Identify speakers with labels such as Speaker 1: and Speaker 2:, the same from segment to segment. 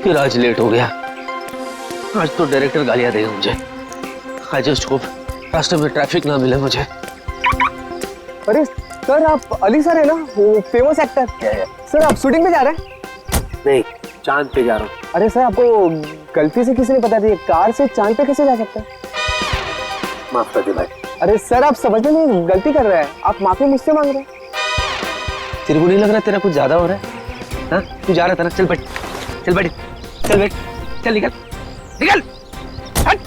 Speaker 1: फिर आज लेट हो गया। आज तो डायरेक्टर गालियां देगा मुझे। आई जस्ट होप रास्ते में ट्रैफिक ना मिले मुझे।
Speaker 2: अरे सर, आप अली सर है ना, वो फेमस एक्टर। सर आप शूटिंग पे जा रहे हैं?
Speaker 1: नहीं, चांद पे जा रहा हूँ।
Speaker 2: अरे सर, आपको गलती से किसी ने बता दिया, कार से चांद पे कैसे जा सकते हैं?
Speaker 1: माफ कर दे भाई।
Speaker 2: अरे सर, आप समझने में गलती कर रहे हैं, आप माफी मुझसे मांग रहे हैं।
Speaker 1: तेरे को नहीं लग रहा तेरा कुछ ज्यादा हो रहा है? हाँ, तू जा रहा था ना, चल बैठ, चल बैठ, चल बैठ, चल निकल, निकल, हट।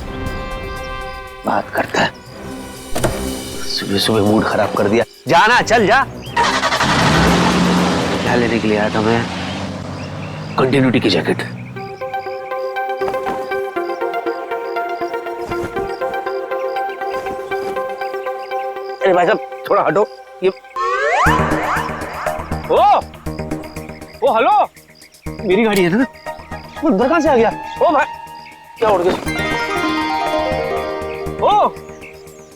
Speaker 1: बात करता है, सुबह सुबह मूड खराब कर दिया। जाना, चल जा। क्या लेने के लिए आया था मैं? कंटिन्यूटी की जैकेट। अरे भाई साहब थोड़ा हटो। ये ओ हेलो, मेरी गाड़ी है ना, वो उधर कहां से आ गया? ओ भाई, क्या उड़ गया?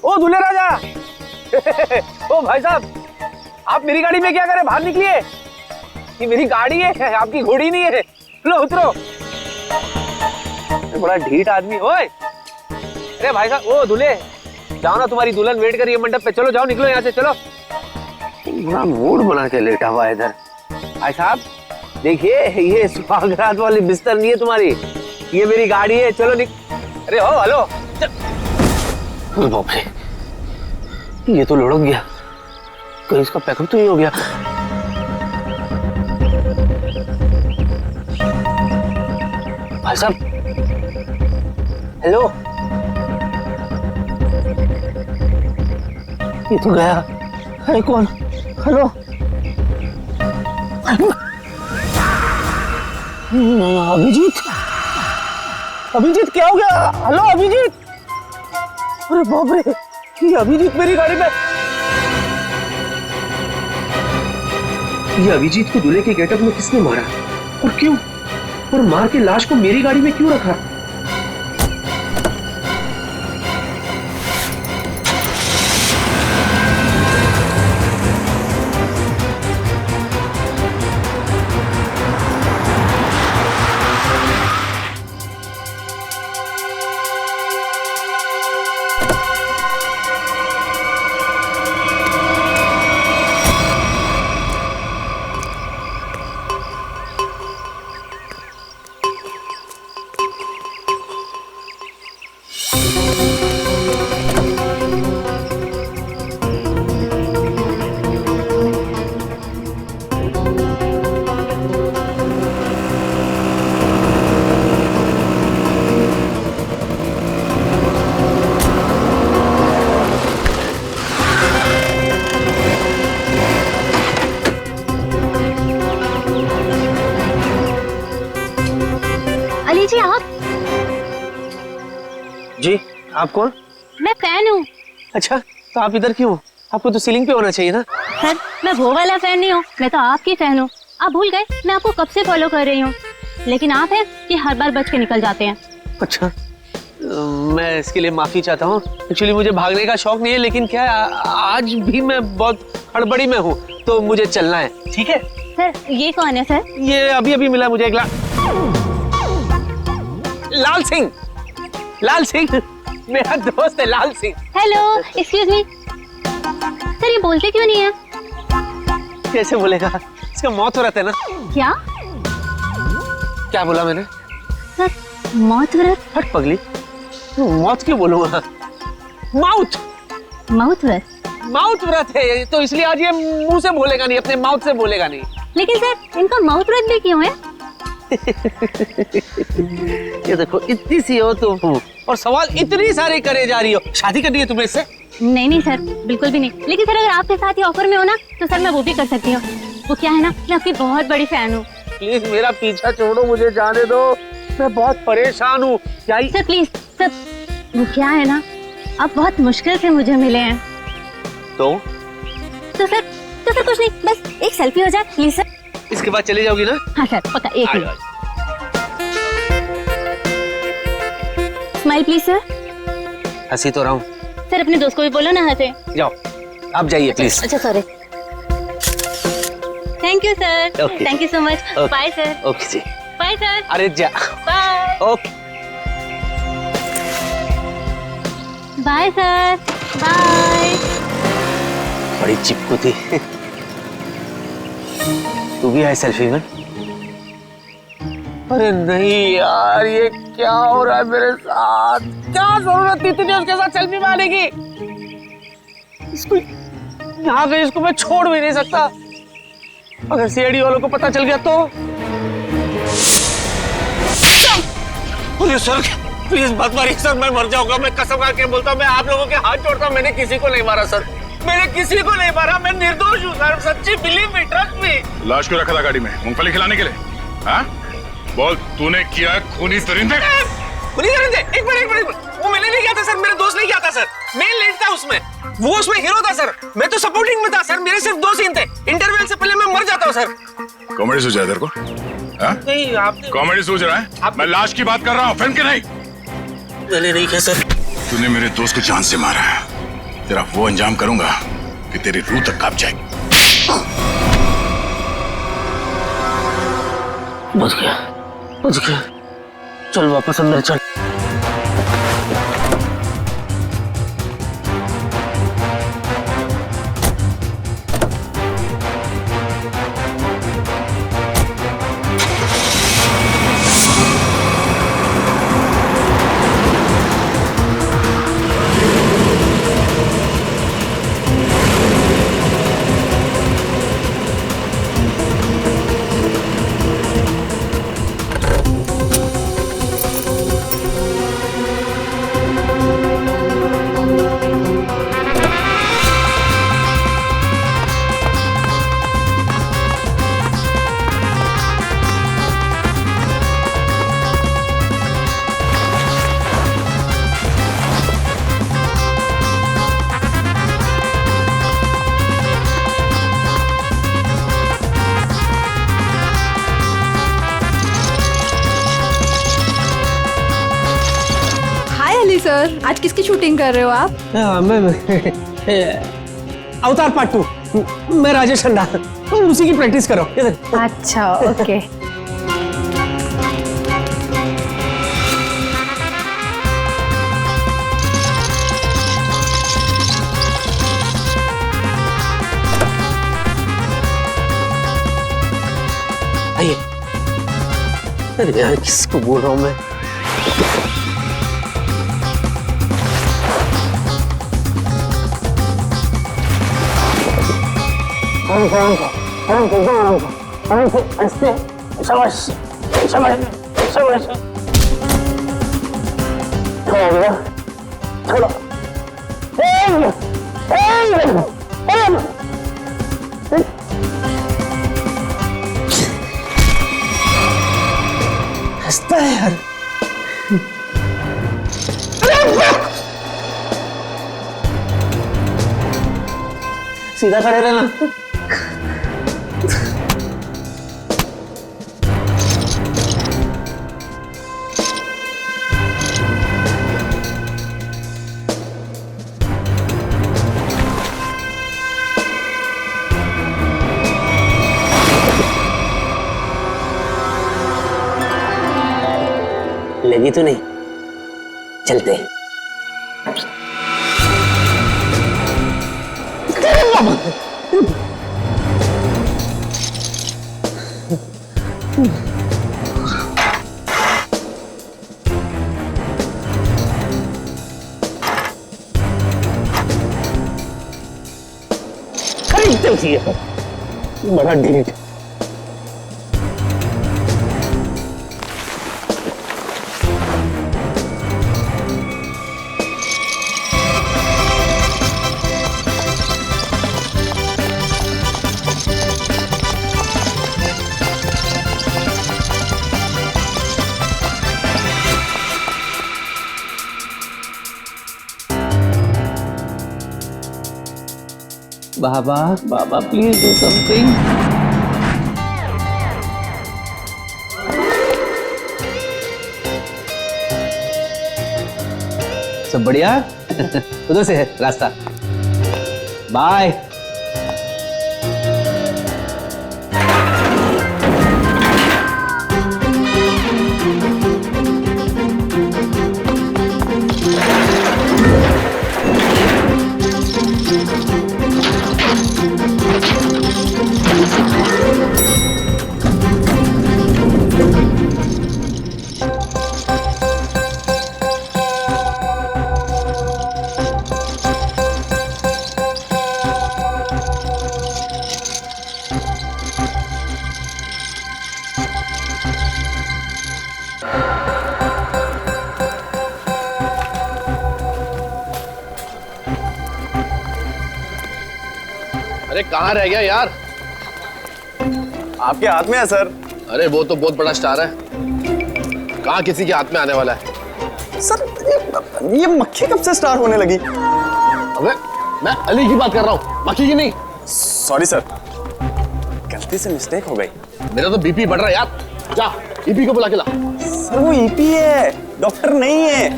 Speaker 1: ओ दूल्हे राजा। ओ भाई साहब, आप मेरी गाड़ी में क्या करें? बाहर निकलिए, ये मेरी गाड़ी है, आपकी घोड़ी नहीं है। लो उतरो। बड़ा ढीठ आदमी। ओए अरे भाई साहब, ओ दूल्हे, जाओ ना, तुम्हारी दुल्हन वेट कर रही है मंडप पे। चलो जाओ, निकलो यहाँ से, चलो। बड़ा मूड बना के लेटा हुआ है इधर। भाई साहब देखिए, ये सुहागरात वाली बिस्तर नहीं है तुम्हारी, ये मेरी गाड़ी है। चलो अरे हो हेलो। बाप रे, ये तो लुढ़क गया, कहीं इसका पैकअप तो नहीं हो गया। भाई साहब हेलो, ये तो गया। है कौन? हेलो, अभिजीत, अभिजीत क्या हो गया? हेलो अभिजीत। अरे बाप रे, ये अभिजीत मेरी गाड़ी में। ये अभिजीत को दूल्हे के गेटअप में किसने मारा और क्यों? और मार के लाश को मेरी गाड़ी में क्यों रखा?
Speaker 3: जी आप?
Speaker 1: जी आप कौन?
Speaker 3: मैं फैन हूँ।
Speaker 1: अच्छा, तो आप इधर क्यों? आपको तो सीलिंग पे होना चाहिए ना।
Speaker 3: सर मैं वो वाला फैन नहीं हूँ, मैं तो आपकी फैन हूँ। आप भूल गए, मैं आपको कब से फॉलो कर रही हूँ, लेकिन आप हैं कि हर बार बच के निकल जाते हैं।
Speaker 1: अच्छा, मैं इसके लिए माफी चाहता हूँ। एक्चुअली मुझे भागने का शौक नहीं है, लेकिन क्या है, आज भी मैं बहुत हड़बड़ी में हूँ, तो मुझे चलना है। ठीक है
Speaker 3: सर। ये कौन है सर?
Speaker 1: ये अभी अभी मिला मुझे एक लाल सिंह। लाल सिंह मेरा दोस्त है, Lal Singh.
Speaker 3: Hello, excuse me. Sir ये बोलते क्यों नहीं है?
Speaker 1: कैसे बोलेगा, इसका मौत हो रहा था ना।
Speaker 3: क्या
Speaker 1: क्या बोला मैंने?
Speaker 3: सर मौत व्रत?
Speaker 1: हट पगली, मौत क्यों बोलूंगा? माउथ
Speaker 3: माउथ व्रत?
Speaker 1: माउथ व्रत है, तो इसलिए आज ये मुंह से बोलेगा नहीं, अपने माउथ से बोलेगा नहीं।
Speaker 3: लेकिन सर इनका माउथ व्रत भी क्यों है?
Speaker 1: ये देखो, इतनी सी हो तुम और सवाल इतनी सारे करे जा रही हो। शादी करनी है तुम्हें इससे?
Speaker 3: नहीं नहीं सर, बिल्कुल भी नहीं। लेकिन सर अगर आपके साथ ये ऑफर में हो ना, तो सर मैं वो भी कर सकती हूँ। वो क्या है ना, मैं आपकी बहुत बड़ी फैन हूँ।
Speaker 1: प्लीज मेरा पीछा छोड़ो, मुझे जाने दो, मैं बहुत परेशान हूँ। क्या
Speaker 3: सर प्लीज सर, वो क्या है ना, आप बहुत मुश्किल से मुझे मिले हैं।
Speaker 1: तो
Speaker 3: सर कुछ नहीं, बस एक सेल्फी हो जाए प्लीज सर।
Speaker 1: इसके बाद चले जाओगी ना?
Speaker 3: हाँ सर पक्का, एक मिनट। Smile please sir.
Speaker 1: हंसी तो रहा हूँ।
Speaker 3: सर अपने दोस्त को भी बोलो ना हंसे।
Speaker 1: जाओ आप जाइए प्लीज।
Speaker 3: अच्छा sorry. Thank you sir, thank you so much. Bye sir.
Speaker 1: Okay ji.
Speaker 3: Bye sir.
Speaker 1: अरे जा।
Speaker 3: Bye
Speaker 1: okay
Speaker 3: bye sir. Bye.
Speaker 1: बड़ी चिपकू थी। तू भी है सेल्फी में? अरे नहीं यार, ये क्या हो रहा है मेरे साथ? क्या जरूरत थी तुझे उसके साथ सेल्फी मारने की? इसको यहाँ गई, इसको मैं छोड़ भी नहीं सकता। अगर सीआईडी वालों को पता चल गया तो? सर प्लीज मत मारिए सर, मैं मर जाऊंगा। मैं कसम खा के बोलता हूँ, मैं आप लोगों के हाथ जोड़ता हूँ, मैंने किसी को नहीं मारा सर। मैंने किसी को नहीं मारा, मैं निर्दोष हूँ सर। सच्ची बिलीव मी, ट्रस्ट मी।
Speaker 4: लाश क्यों रखा था गाड़ी में? मूंगफली खिलाने के लिए? हाँ बोल, तूने किया खूनी सरिंदे?
Speaker 1: खूनी सरिंदे? एक मिनट, वो मैंने नहीं किया था सर, मेरे दोस्त ने किया था सर। मैं लीड था उसमें, वो उसमें हीरो था सर, मैं तो सपोर्टिंग में था सर। मेरे सिर्फ 2 सीन थे, इंटरवल से पहले मैं मर जाता हूँ सर।
Speaker 4: कॉमेडी सूझ रहा है तेरे को?
Speaker 1: नहीं आपने।
Speaker 4: कॉमेडी सूझ रहा है? मैं लाश की बात कर रहा हूँ, फिल्म की नहीं।
Speaker 1: मैंने नहीं किया सर।
Speaker 4: तूने मेरे दोस्त को जान से मारा है, तेरा वो अंजाम करूंगा कि तेरी रूह तक कांप जाएगी।
Speaker 1: बच गया। चल वापस अंदर चल।
Speaker 5: सर आज किसकी शूटिंग कर रहे हो आप?
Speaker 2: मैं अवतार पार्ट 2। मैं राजेश खन्ना, उसी की प्रैक्टिस कर रहा हूँ। इधर।
Speaker 5: अच्छा ओके।
Speaker 1: आइए। अरे यार किसको बोल रहा हूँ मैं? हंसता है यार। सीधा खड़े रहना। लगी तो नहीं? चलते। खरीदते थी बड़ा delete. Baba please do something. सब बढ़िया? उधर से है रास्ता। बाय।
Speaker 6: अरे कहाँ रह गया यार?
Speaker 2: आपके हाथ में है सर।
Speaker 6: अरे वो तो बहुत बड़ा स्टार है, कहाँ किसी के हाथ में आने वाला है?
Speaker 2: सर ये मक्खी कब से स्टार होने लगी?
Speaker 6: अबे मैं अली की बात कर रहा हूँ, मक्खी की नहीं।
Speaker 2: सॉरी सर, गलती से मिस्टेक हो गई।
Speaker 6: मेरा तो बीपी बढ़ रहा है यार, जा ईपी को बुला के ला।
Speaker 2: सर वो ईपी है, डॉक्टर नहीं है।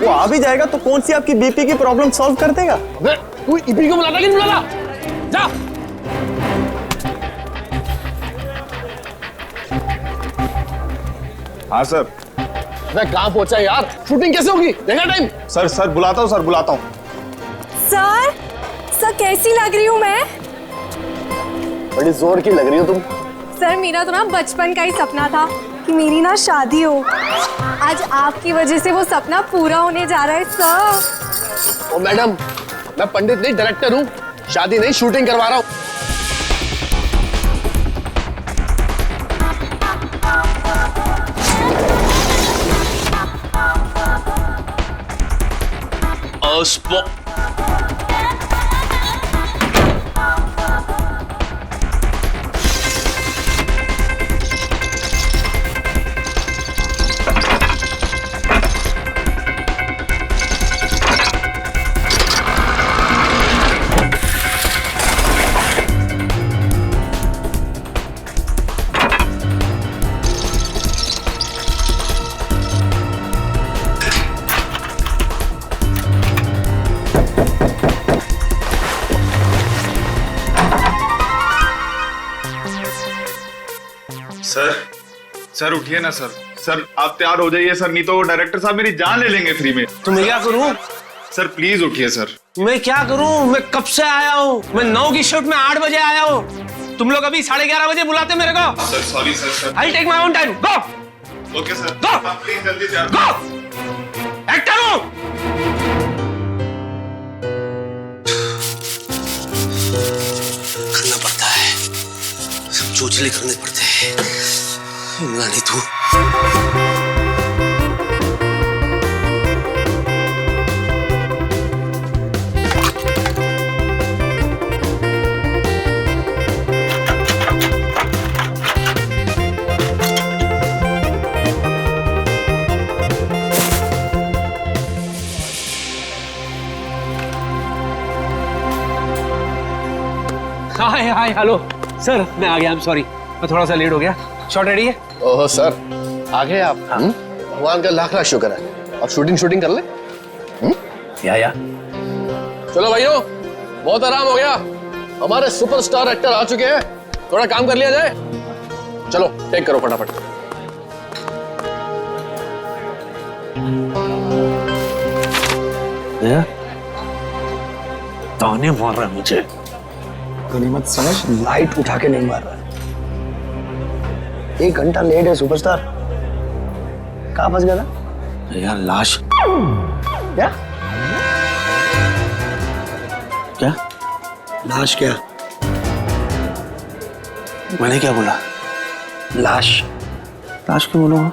Speaker 2: वो आ भी जाएगा तो कौन सी आपकी बीपी की प्रॉब्लम सॉल्व कर देगा?
Speaker 6: अबे तू ईपी को बुलाता कि नहीं बुलाता? जा।
Speaker 7: हाँ सर।
Speaker 6: मैं कहाँ पहुंचा यार? शूटिंग कैसे होगी? देखा टाइम?
Speaker 7: सर बुलाता हूँ, सर बुलाता हूँ।
Speaker 5: सर कैसी लग रही हूँ मैं?
Speaker 6: बड़ी जोर की लग रही हो तुम।
Speaker 5: सर मेरा तो ना बचपन का ही सपना था कि मेरी ना शादी हो। आज आपकी वजह से वो सपना पूरा होने जा रहा है सर।
Speaker 6: ओ मैडम, मैं पंडित नहीं डायरेक्टर हूँ, शादी नहीं शूटिंग करवा रहा हूँ।
Speaker 7: सर उठिए ना सर। सर आप तैयार हो जाइए सर, नहीं तो डायरेक्टर साहब मेरी जान ले लेंगे फ्री में।
Speaker 1: तो मैं क्या करूं?
Speaker 7: सर प्लीज उठिए सर।
Speaker 1: मैं क्या करूं? मैं कब से आया हूं? मैं 9 की शिफ्ट में 8 बजे आया हूं। तुम लोग अभी 11:30 बजे बुलाते मेरे को।
Speaker 7: Sir sorry sir.
Speaker 1: I'll take my own time. Go.
Speaker 7: Okay sir.
Speaker 1: Go.
Speaker 7: आप प्लीज जल्दी तैयार
Speaker 1: Go. एक्टर हूं।
Speaker 8: करना पड़ता है, सब चोचले करने पड़ते हैं। नहीं तू
Speaker 1: हाय हेलो सर, मैं आ गया। I'm sorry, मैं थोड़ा सा लेट हो गया। शॉट रेडी है?
Speaker 6: ओह सर, आ गए आप? भगवान का लाख लाख शुक्र है। अब शूटिंग कर ले।
Speaker 1: या
Speaker 6: चलो भाइयों, बहुत आराम हो गया, हमारे सुपरस्टार एक्टर आ चुके हैं, थोड़ा काम कर लिया जाए। चलो टेक करो फटाफट।
Speaker 1: ताने मार रहा है मुझे।
Speaker 2: गनीमत समझ, लाइट उठा के नहीं मार रहा है। 1 घंटा लेट है सुपरस्टार। कहाँ फंस गया था
Speaker 1: यार? लाश।
Speaker 2: क्या
Speaker 1: क्या?
Speaker 2: लाश? क्या
Speaker 1: मैंने क्या बोला?
Speaker 2: लाश?
Speaker 1: लाश क्यों बोलूंगा?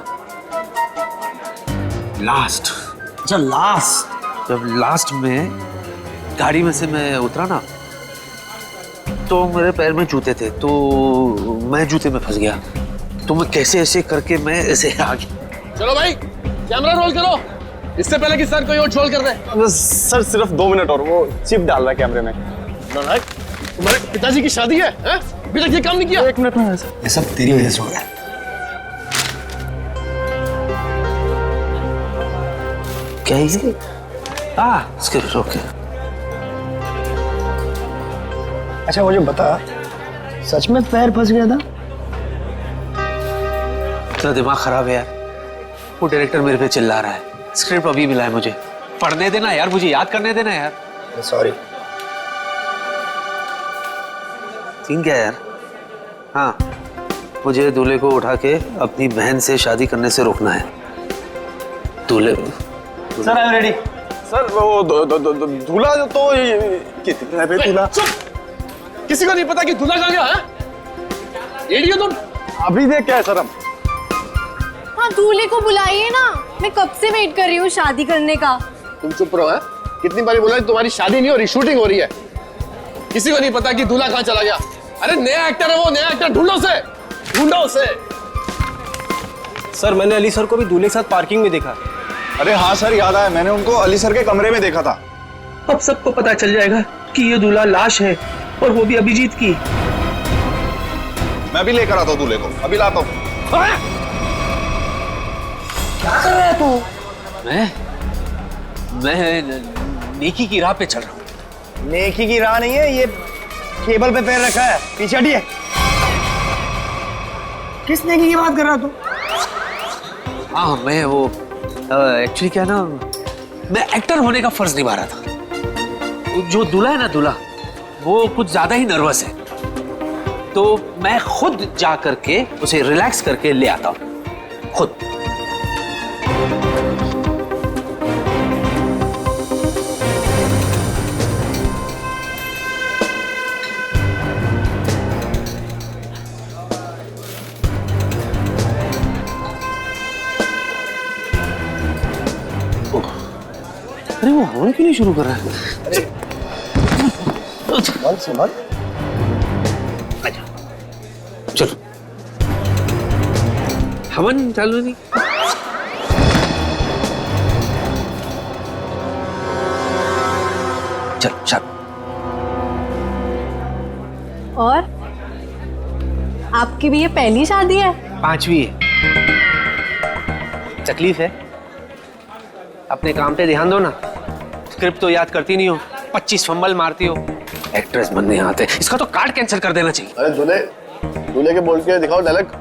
Speaker 1: लास्ट।
Speaker 2: अच्छा लास्ट।
Speaker 1: जब लास्ट में गाड़ी में से मैं उतरा ना, तो मेरे पैर में जूते थे, तो मैं जूते में फंस गया। तो मैं कैसे ऐसे करके मैं ऐसे आ गया।
Speaker 6: चलो भाई कैमरा रोल करो, इससे पहले कि सर कोई और ट्रोल कर दे।
Speaker 2: सर सिर्फ 2 मिनट और, वो चिप डाल रहा है कैमरे में।
Speaker 6: नालायक, तुम्हारे पिताजी की शादी है, हैं? अभी तक ये काम नहीं किया।
Speaker 2: 1 मिनट में। ये सब तेरी वजह से हो रहा है।
Speaker 1: क्या है ये? स्क्रिप्ट। ओके।
Speaker 2: अच्छा मुझे बता, सच में पैर फंस गया था?
Speaker 1: तेरा दिमाग खराब है यार। वो डायरेक्टर मेरे पे चिल्ला रहा है। स्क्रिप्ट अभी मिला है मुझे, पढ़ने देना यार, मुझे याद करने देना यार।
Speaker 2: सॉरी।
Speaker 1: सीन क्या है यार? हाँ, मुझे दूल्हे को उठा के अपनी बहन से शादी करने से रोकना है। दूल्हे।
Speaker 2: Sir I am ready. Sir वो दूल्हा जो तो कितने पे दूल्हा?
Speaker 6: किसी को नहीं पता कि दूल्हा कहाँ गया है? रेडियो तुम
Speaker 2: अभी देख क्या है सर? हम
Speaker 5: हाँ दूल्हे को बुलाइए ना, मैं कब से वेट कर रही हूँ शादी करने का।
Speaker 6: तुम चुप रहो। है कितनी बारी बोला है तुम्हारी शादी नहीं हो रही, शूटिंग हो रही है। किसी को नहीं पता कि दूल्हा कहाँ चला गया। अरे नया एक्टर है वो, नया एक्टर ढूंढो उसे।
Speaker 2: सर मैंने अली सर को भी दूल्हे के साथ पार्किंग में देखा।
Speaker 7: अरे हाँ सर, याद आया, मैंने उनको अली सर के कमरे में देखा था।
Speaker 9: अब सबको पता चल जाएगा कि ये दूल्हा लाश है, और वो भी अभिजीत की।
Speaker 7: मैं भी लेकर आता हूँ दूल्हे को, अभी लाता हूँ।
Speaker 9: क्या कर रहा है तू?
Speaker 1: मैं नेकी की राह पे चल रहा हूँ।
Speaker 2: नेकी की राह नहीं है, ये केबल पे पैर रखा है, पीछे हटिए। किस नेकी की बात कर रहा तू?
Speaker 1: हाँ मैं वो एक्चुअली क्या ना, मैं एक्टर होने का फर्ज निभा रहा था। जो दूल्हा है ना, दूल्हा वो कुछ ज्यादा ही नर्वस है, तो मैं खुद जा करके उसे रिलैक्स करके ले आता हूँ खुद। अरे वो हवन क्यों नहीं शुरू कर रहा है?
Speaker 2: समझ
Speaker 1: चलो हवन चालू नहीं। चल चल।
Speaker 5: और आपकी भी ये पहली शादी है?
Speaker 1: 5वीं है। तकलीफ है, अपने काम पे ध्यान दो ना। स्क्रिप्ट तो याद करती नहीं हो, 25 फंबल मारती हो। एक्ट्रेस बनने आते, इसका तो कार्ड कैंसिल कर देना चाहिए।
Speaker 6: अरे दूल्हे के बोल के दिखाओ डायलॉग।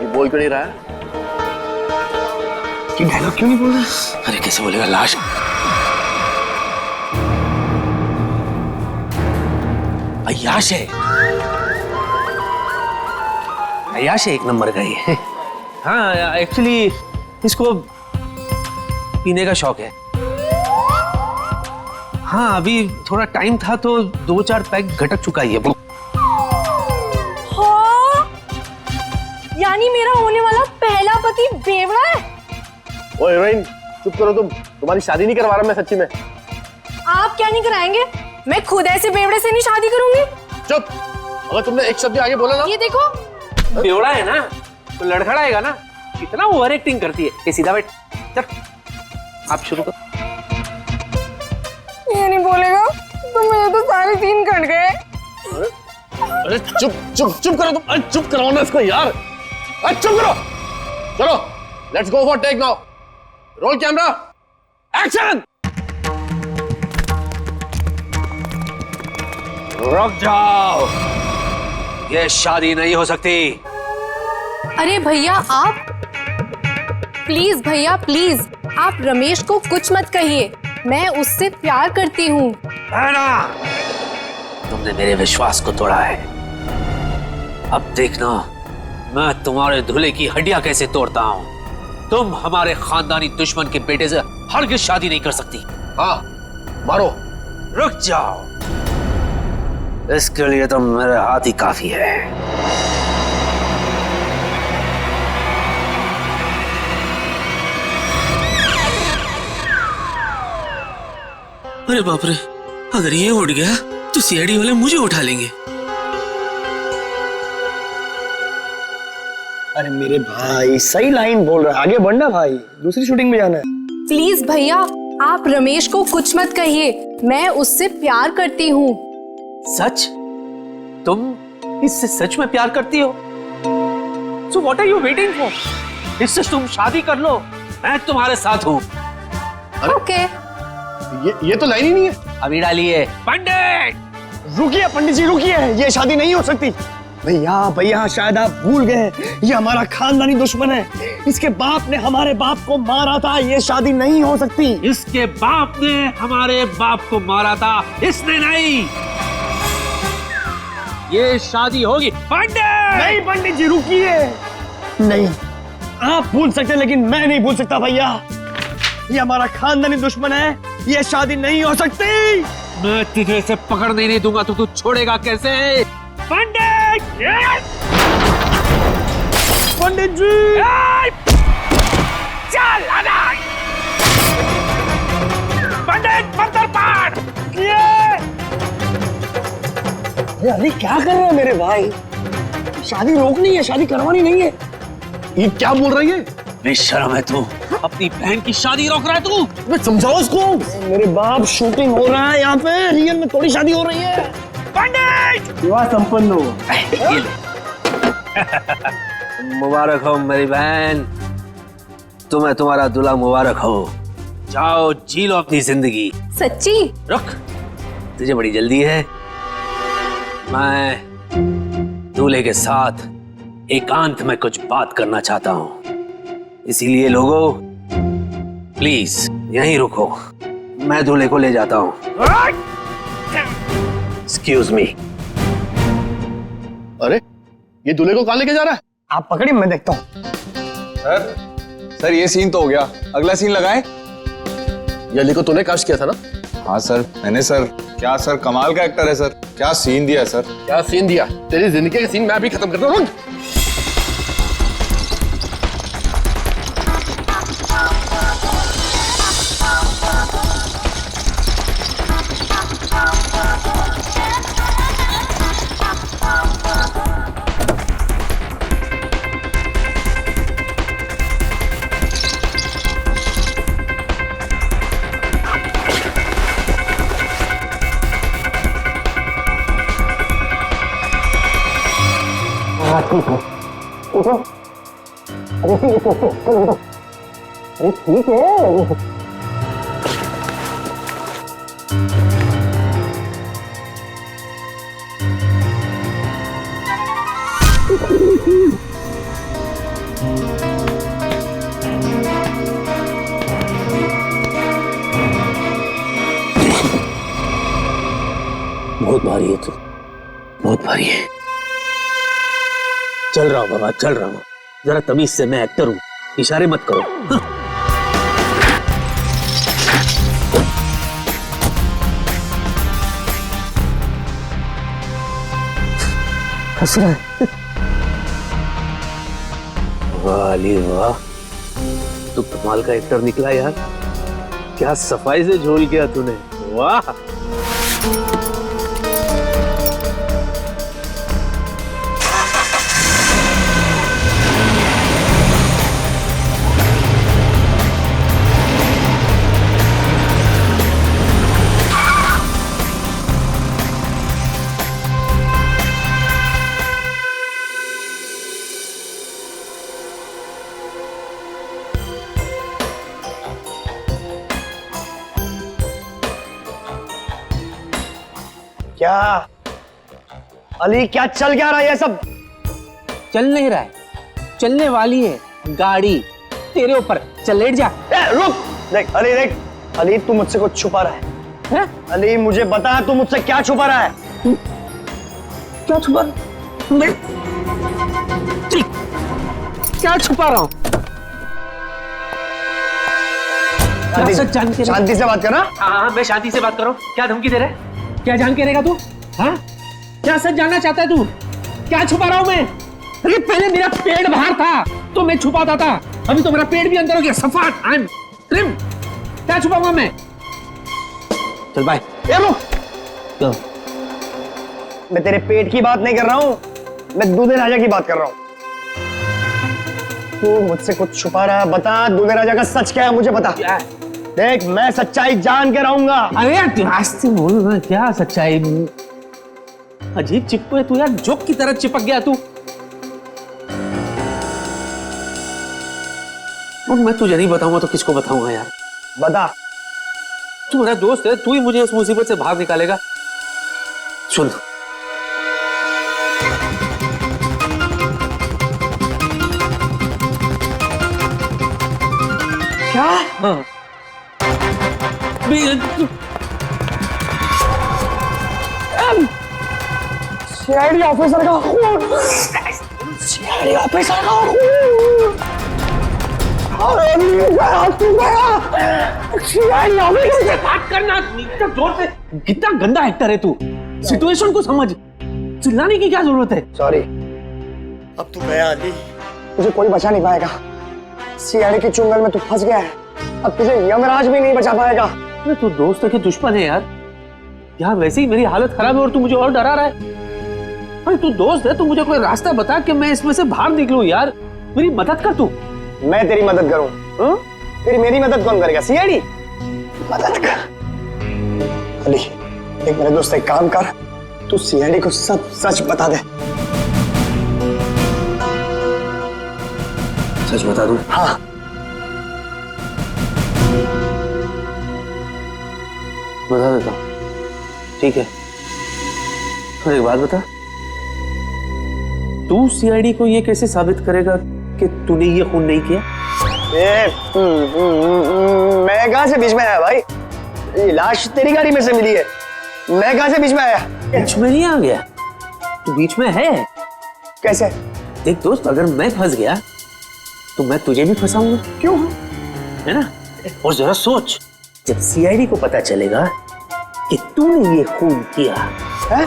Speaker 6: ये बोल क्यों नहीं रहा है?
Speaker 1: कि डायलॉग क्यों नहीं बोल रहा? अरे कैसे बोलेगा, लाश। अय्याश है, अय्याश है, 1 नंबर का ही। हाँ एक्चुअली इसको पीने का शौक है। हाँ अभी थोड़ा टाइम था तो 2-4 पैक घटक चुका ही है।
Speaker 5: हाँ, यानी मेरा होने वाला पहला पति बेवड़ा है।
Speaker 6: ओ हीरोइन चुप करो तुम, तुम्हारी शादी नहीं करवा रहा मैं सच्ची में।
Speaker 5: आप क्या नहीं कराएंगे? मैं खुद ऐसे बेवड़े से नहीं शादी करूंगी।
Speaker 6: चुप, अगर तुमने एक शब्द आगे बोला ना।
Speaker 5: ये देखो,
Speaker 1: बेवड़ा है ना तो लड़खड़ाएगा ना। कितना ओवर एक्टिंग करती है। ये सीधा बैठ, चल आप शुरू करो।
Speaker 5: ये नहीं बोलेगा तो मेरे तो सारे सीन कट गए।
Speaker 6: अरे चुप चुप चुप करो तुम। अरे चुप कराओ ना इसको यार। अरे चुप करो। चलो let's go for take now. Roll camera, action.
Speaker 1: रुक जाओ, ये शादी नहीं हो सकती।
Speaker 5: अरे भैया आप प्लीज, भैया प्लीज, आप रमेश को कुछ मत कहिए। मैं उससे प्यार करती हूँ।
Speaker 1: तुमने मेरे विश्वास को तोड़ा है। अब देखना मैं तुम्हारे दूल्हे की हड्डियां कैसे तोड़ता हूँ। तुम हमारे खानदानी दुश्मन के बेटे से हरगिज शादी नहीं कर सकती।
Speaker 6: हाँ मारो।
Speaker 1: रुक जाओ, इसके लिए तो मेरे हाथ ही काफी है।
Speaker 9: अरे बाप रे, अगर ये उठ गया तो सीआईडी वाले मुझे उठा लेंगे।
Speaker 2: अरे मेरे भाई सही लाइन बोल रहा है, आगे बढ़ना भाई, दूसरी शूटिंग में जाना है।
Speaker 5: प्लीज भैया आप रमेश को कुछ मत कहिए, मैं उससे प्यार करती हूँ।
Speaker 1: सच? तुम इससे सच में प्यार करती हो? So what are you waiting for? इससे तुम शादी कर लो, मैं तुम्हारे साथ हूँ।
Speaker 5: ओके।
Speaker 6: ये तो लाइन ही नहीं है।
Speaker 1: अभी डालिए। पंडित
Speaker 2: रुकिए पंडित जी रुकिए, ये शादी नहीं हो सकती। भैया भैया शायद आप भूल गए, ये हमारा खानदानी दुश्मन है। इसके बाप ने हमारे बाप को मारा था, ये शादी नहीं हो सकती।
Speaker 1: इसके बाप ने हमारे बाप को मारा था, इसने नहीं। ये शादी होगी। पंडित
Speaker 2: नहीं पंडित जी रुकिए। नहीं, आप भूल सकते हैं लेकिन मैं नहीं भूल सकता भैया। ये हमारा खानदानी दुश्मन है, ये शादी नहीं हो सकती।
Speaker 1: मैं तुझे इसे पकड़ने नहीं दूंगा तो तू छोड़ेगा कैसे? पंडित!
Speaker 2: पंडित जी!
Speaker 1: चल पंडित मंत्र पाठ।
Speaker 2: अरे अली क्या कर रहे हैं मेरे भाई? शादी रोकनी है, शादी करवानी नहीं है।
Speaker 6: ये क्या बोल रही है?
Speaker 9: बेशर्म है तू, अपनी बहन की शादी रोक रहा है तू।
Speaker 6: मैं समझाओ उसको।
Speaker 2: मेरे बाप, शूटिंग हो रहा है यहाँ पे, रियल में थोड़ी शादी हो रही है। पंडित, विवाह संपन्न हो।
Speaker 9: ये ले। मुबारक हो मेरी बहन, तुम्हें तुम्हारा दूल्हा मुबारक हो। जाओ जी लो अपनी जिंदगी।
Speaker 5: सच्ची?
Speaker 9: रुक, तुझे बड़ी जल्दी है। मैं दूल्हे के साथ एकांत में कुछ बात करना चाहता हूँ, इसीलिए लोगों प्लीज यहीं रुको, मैं दूल्हे को ले जाता हूँ। Excuse me.
Speaker 6: अरे ये दूल्हे को कहाँ लेके जा रहा है?
Speaker 2: आप पकड़िए, मैं देखता हूँ।
Speaker 7: सर ये सीन तो हो गया, अगला सीन लगाए।
Speaker 6: ये अली को तूने कास्ट किया था ना?
Speaker 7: हाँ सर मैंने। सर क्या सर, कमाल का एक्टर है सर, क्या सीन दिया सर।
Speaker 6: क्या सीन दिया? तेरी जिंदगी का सीन मैं अभी खत्म करता हूँ।
Speaker 2: अरे ठीक है।
Speaker 9: बहुत भारी है तू, बहुत भारी है। चल रहा हूँ बाबा, चल रहा हूँ। जरा तमीज से, मैं एक्टर हूँ, इशारे मत करो।
Speaker 2: हंस रहा है।
Speaker 9: वाह अली वाह, तू कमाल का एक्टर निकला यार। क्या सफाई से झोल किया तूने, वाह।
Speaker 2: क्या अली, क्या चल क्या रहा है ये सब?
Speaker 10: चल नहीं रहा है, चलने वाली है गाड़ी तेरे ऊपर। चल लेट जा।
Speaker 2: रुक, देख अली, देख अली, तू मुझसे कुछ छुपा रहा है। अली मुझे बता, तू मुझसे क्या छुपा रहा है?
Speaker 10: क्या छुपा? मैं क्या छुपा रहा हूँ?
Speaker 2: शांति से बात कर।
Speaker 10: हाँ, मैं शांति से बात कर रहा हूँ। क्या धमकी दे रहा है? क्या जान के रहेगा तू? हाँ, क्या सच जानना चाहता है तू? क्या छुपा रहा हूँ मैं? अरे पहले मेरा पेट बाहर था तो मैं छुपाता था, अभी तो मेरा पेट भी अंदर हो गया। सफाट, आई एम ट्रिम। क्या छुपाऊंगा मैं? चल बाय।
Speaker 2: तो मैं तेरे पेट की बात नहीं कर रहा हूँ, मैं दूल्हे राजा की बात कर रहा हूँ। तू मुझसे कुछ छुपा रहा है, बता दूल्हे राजा का सच क्या है, मुझे बता।
Speaker 10: क्या है?
Speaker 2: देख मैं सच्चाई जान के रहूंगा।
Speaker 10: अरे यार रास्ते बोल ना, क्या सच्चाई? अजीब चिपको है तू यार, जोक की तरह चिपक गया तू। और मैं तुझे नहीं बताऊंगा तो किसको बताऊंगा यार?
Speaker 2: बता।
Speaker 10: तू मेरा दोस्त है, तू ही मुझे इस मुसीबत से बाहर निकालेगा। सुन,
Speaker 2: क्या?
Speaker 10: हाँ,
Speaker 2: सीआईडी ऑफिसर का खून, सीआईडी ऑफिसर का खून। सीआईडी ऑफिसर
Speaker 10: से बात करना, इतना जोर से। कितना गंदा एक्टर है तू, सिचुएशन को समझ। चिल्लाने की क्या जरूरत है?
Speaker 2: सॉरी, अब तू गया अली, तुझे कोई बचा नहीं पाएगा। सीआईडी के चुंगल में तू फंस गया है, अब तुझे यमराज भी नहीं बचा पाएगा।
Speaker 10: अरे तू दोस्त के दुश्मन है यार। यहाँ वैसे ही मेरी हालत खराब है और तू मुझे और डरा रहा है। अरे तू दोस्त है, तू मुझे कोई रास्ता बता कि मैं इसमें से बाहर निकलूं यार। मेरी मदद कर तू।
Speaker 2: मैं तेरी मदद करूं? फिर मेरी मदद कौन करेगा? सीआईडी मदद कर। अली देख मेरे दोस्त, एक काम कर, तू सीआईडी को सब सच बता दे।
Speaker 9: सच बता दूं?
Speaker 2: हाँ।
Speaker 9: बता देता हूं, ठीक है। और एक बात बता, तू सीआईडी को ये कैसे साबित करेगा कि तूने ये खून नहीं किया?
Speaker 2: मैं कहां से बीच में आया भाई? ये लाश तेरी गाड़ी में से मिली है, मैं कहां से बीच में आया?
Speaker 9: बीच में नहीं आ गया, तू बीच में है।
Speaker 2: कैसे?
Speaker 9: देख दोस्त, अगर मैं फंस गया तो मैं तुझे भी फंसाऊंगा।
Speaker 2: क्यों?
Speaker 9: है ना? और जरा सोच, जब सीआईडी को पता चलेगा कि तूने ये खून किया
Speaker 2: है,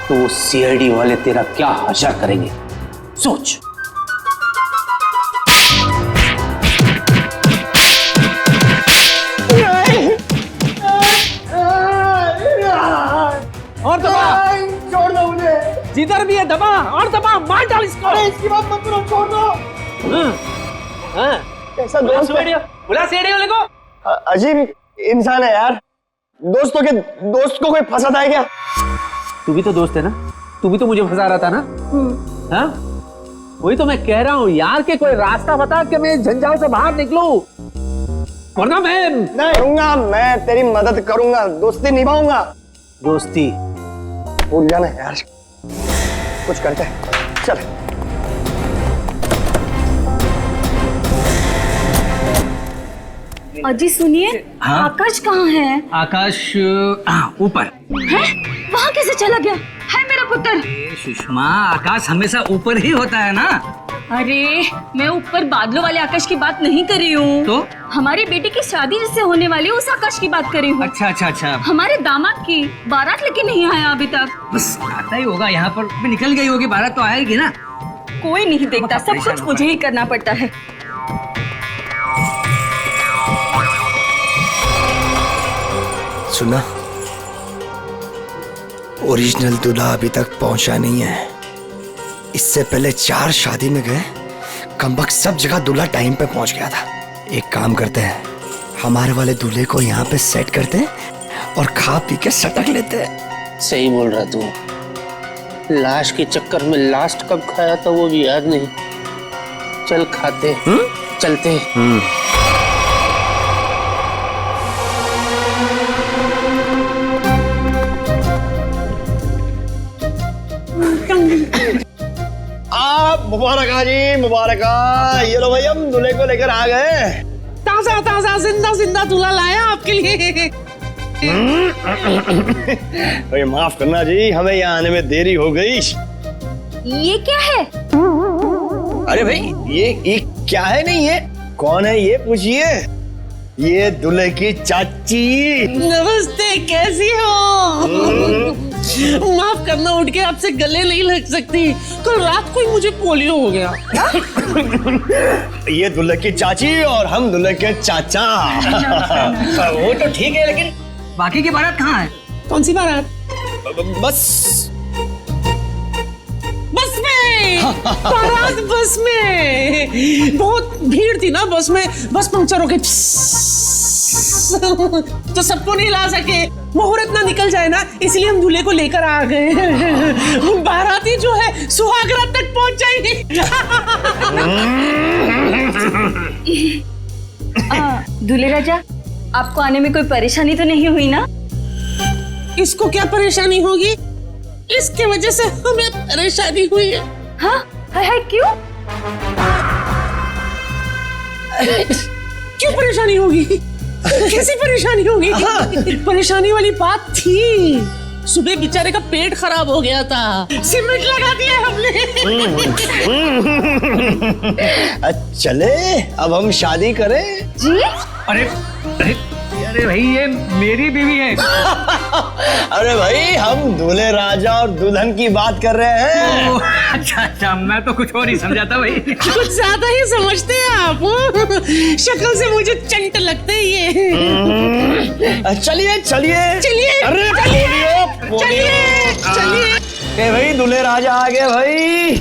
Speaker 9: तो सीआईडी वाले तेरा क्या हशर करेंगे, सोच।
Speaker 10: और दबा,
Speaker 2: छोड़ दो मुझे।
Speaker 10: जिधर भी है दबा, और दबा, मार डाल इसको।
Speaker 2: अरे इसकी बात मत करो, छोड़ दो। कैसा दोस्त है?
Speaker 10: बुला सीआईडी वाले को।
Speaker 2: अजीब इंसान है यार। दोस्त को कोई फंसाता है क्या?
Speaker 10: तू भी तो दोस्त है ना, तू भी तो मुझे फंसा रहा था ना। हाँ, वही तो मैं कह रहा हूँ यार, कि कोई रास्ता बता कि मैं झंझाल से बाहर निकलूं, वरना मैं
Speaker 2: नहीं करूंगा। मैं तेरी मदद करूंगा, दोस्ती निभाऊंगा।
Speaker 9: दोस्ती
Speaker 2: भूल जाना यार, कुछ करते हैं, चल।
Speaker 3: अजी सुनिए,
Speaker 10: हाँ?
Speaker 3: आकाश कहाँ है?
Speaker 10: आकाश ऊपर
Speaker 3: है? वहाँ कैसे चला गया? है मेरा पुत्र।
Speaker 10: सुषमा, आकाश हमेशा ऊपर ही होता है ना।
Speaker 3: अरे मैं ऊपर बादलों वाले आकाश की बात नहीं कर रही हूँ,
Speaker 10: तो
Speaker 3: हमारी बेटी की शादी जिससे होने वाली उस आकाश की बात कर रही हूँ।
Speaker 10: अच्छा अच्छा अच्छा,
Speaker 3: हमारे दामाद की बारात लेके नहीं आया अभी तक।
Speaker 10: बस आता ही होगा यहाँ पर, निकल गई होगी, बारात तो आएगी ना।
Speaker 3: कोई नहीं देखता, सब कुछ मुझे ही करना पड़ता है।
Speaker 2: सुना, ओरिजिनल दूल्हा अभी तक पहुंचा नहीं है। इससे पहले 4 शादी में गए, कमबख्त सब जगह दूल्हा टाइम पे पहुंच गया था। एक काम करते हैं, हमारे वाले दूल्हे को यहाँ पे सेट करते हैं और खा पी के सटक लेते हैं।
Speaker 9: सही बोल रहा तू। लाश के चक्कर में लास्ट कब खाया था वो भी याद नहीं। चल खाते, चलते।
Speaker 2: मुबारक जी, मुबारक। ये लो भाई, हम दूल्हे को लेकर आ गए।
Speaker 10: ताजा ताजा जिंदा जिंदा दूल्हा लाया आपके लिए।
Speaker 2: भाई माफ करना जी, हमें यहाँ आने में देरी हो गई।
Speaker 3: ये क्या है?
Speaker 2: अरे भाई, ये क्या है? नहीं, ये कौन है ये पूछिए। ये दूल्हे की चाची।
Speaker 10: नमस्ते, कैसी हो? माफ करना, उठ के आपसे गले नहीं लग सकती। कल रात को ही मुझे पोलियो हो गया।
Speaker 2: ये दूल्हे की चाची और हम दूल्हे के चाचा।
Speaker 10: वो तो ठीक है, लेकिन बाकी की बारात कहाँ है? कौन सी बारात?
Speaker 2: बस
Speaker 10: में। बारात बस में। बहुत भीड़ थी ना बस में, बस पंक्चर हो गई तो सबको नहीं ला सके। मुहूर्त ना निकल जाए ना, इसलिए हम दूल्हे को लेकर आ गए। बाराती जो है सुहाग रात तक पहुंच जाएंगे।
Speaker 3: दूल्हे राजा, आपको आने में कोई परेशानी तो नहीं हुई ना?
Speaker 10: इसको क्या परेशानी होगी? इसके वजह से हमें परेशानी हुई है।
Speaker 3: हाँ? है क्यों?
Speaker 10: क्यों परेशानी होगी? कैसी परेशानी होगी? परेशानी वाली बात थी, सुबह बेचारे का पेट खराब हो गया था, सीमेंट लगा दिया हमने।
Speaker 2: चले अब हम शादी करें
Speaker 3: जी?
Speaker 10: अरे अरे भाई, ये मेरी बीवी है।
Speaker 2: अरे भाई, हम दूल्हे राजा और दुल्हन की बात कर रहे हैं।
Speaker 10: अच्छा अच्छा, मैं तो कुछ और ही समझा था भाई। कुछ ज्यादा ही समझते हैं आप। शक्ल से मुझे चंट लगते हैं ये।
Speaker 2: चलिए चलिए
Speaker 10: चलिए,
Speaker 2: अरे
Speaker 10: चलिए, चलिए, चलिए।
Speaker 2: ए भाई दूल्हे राजा आ गए भाई।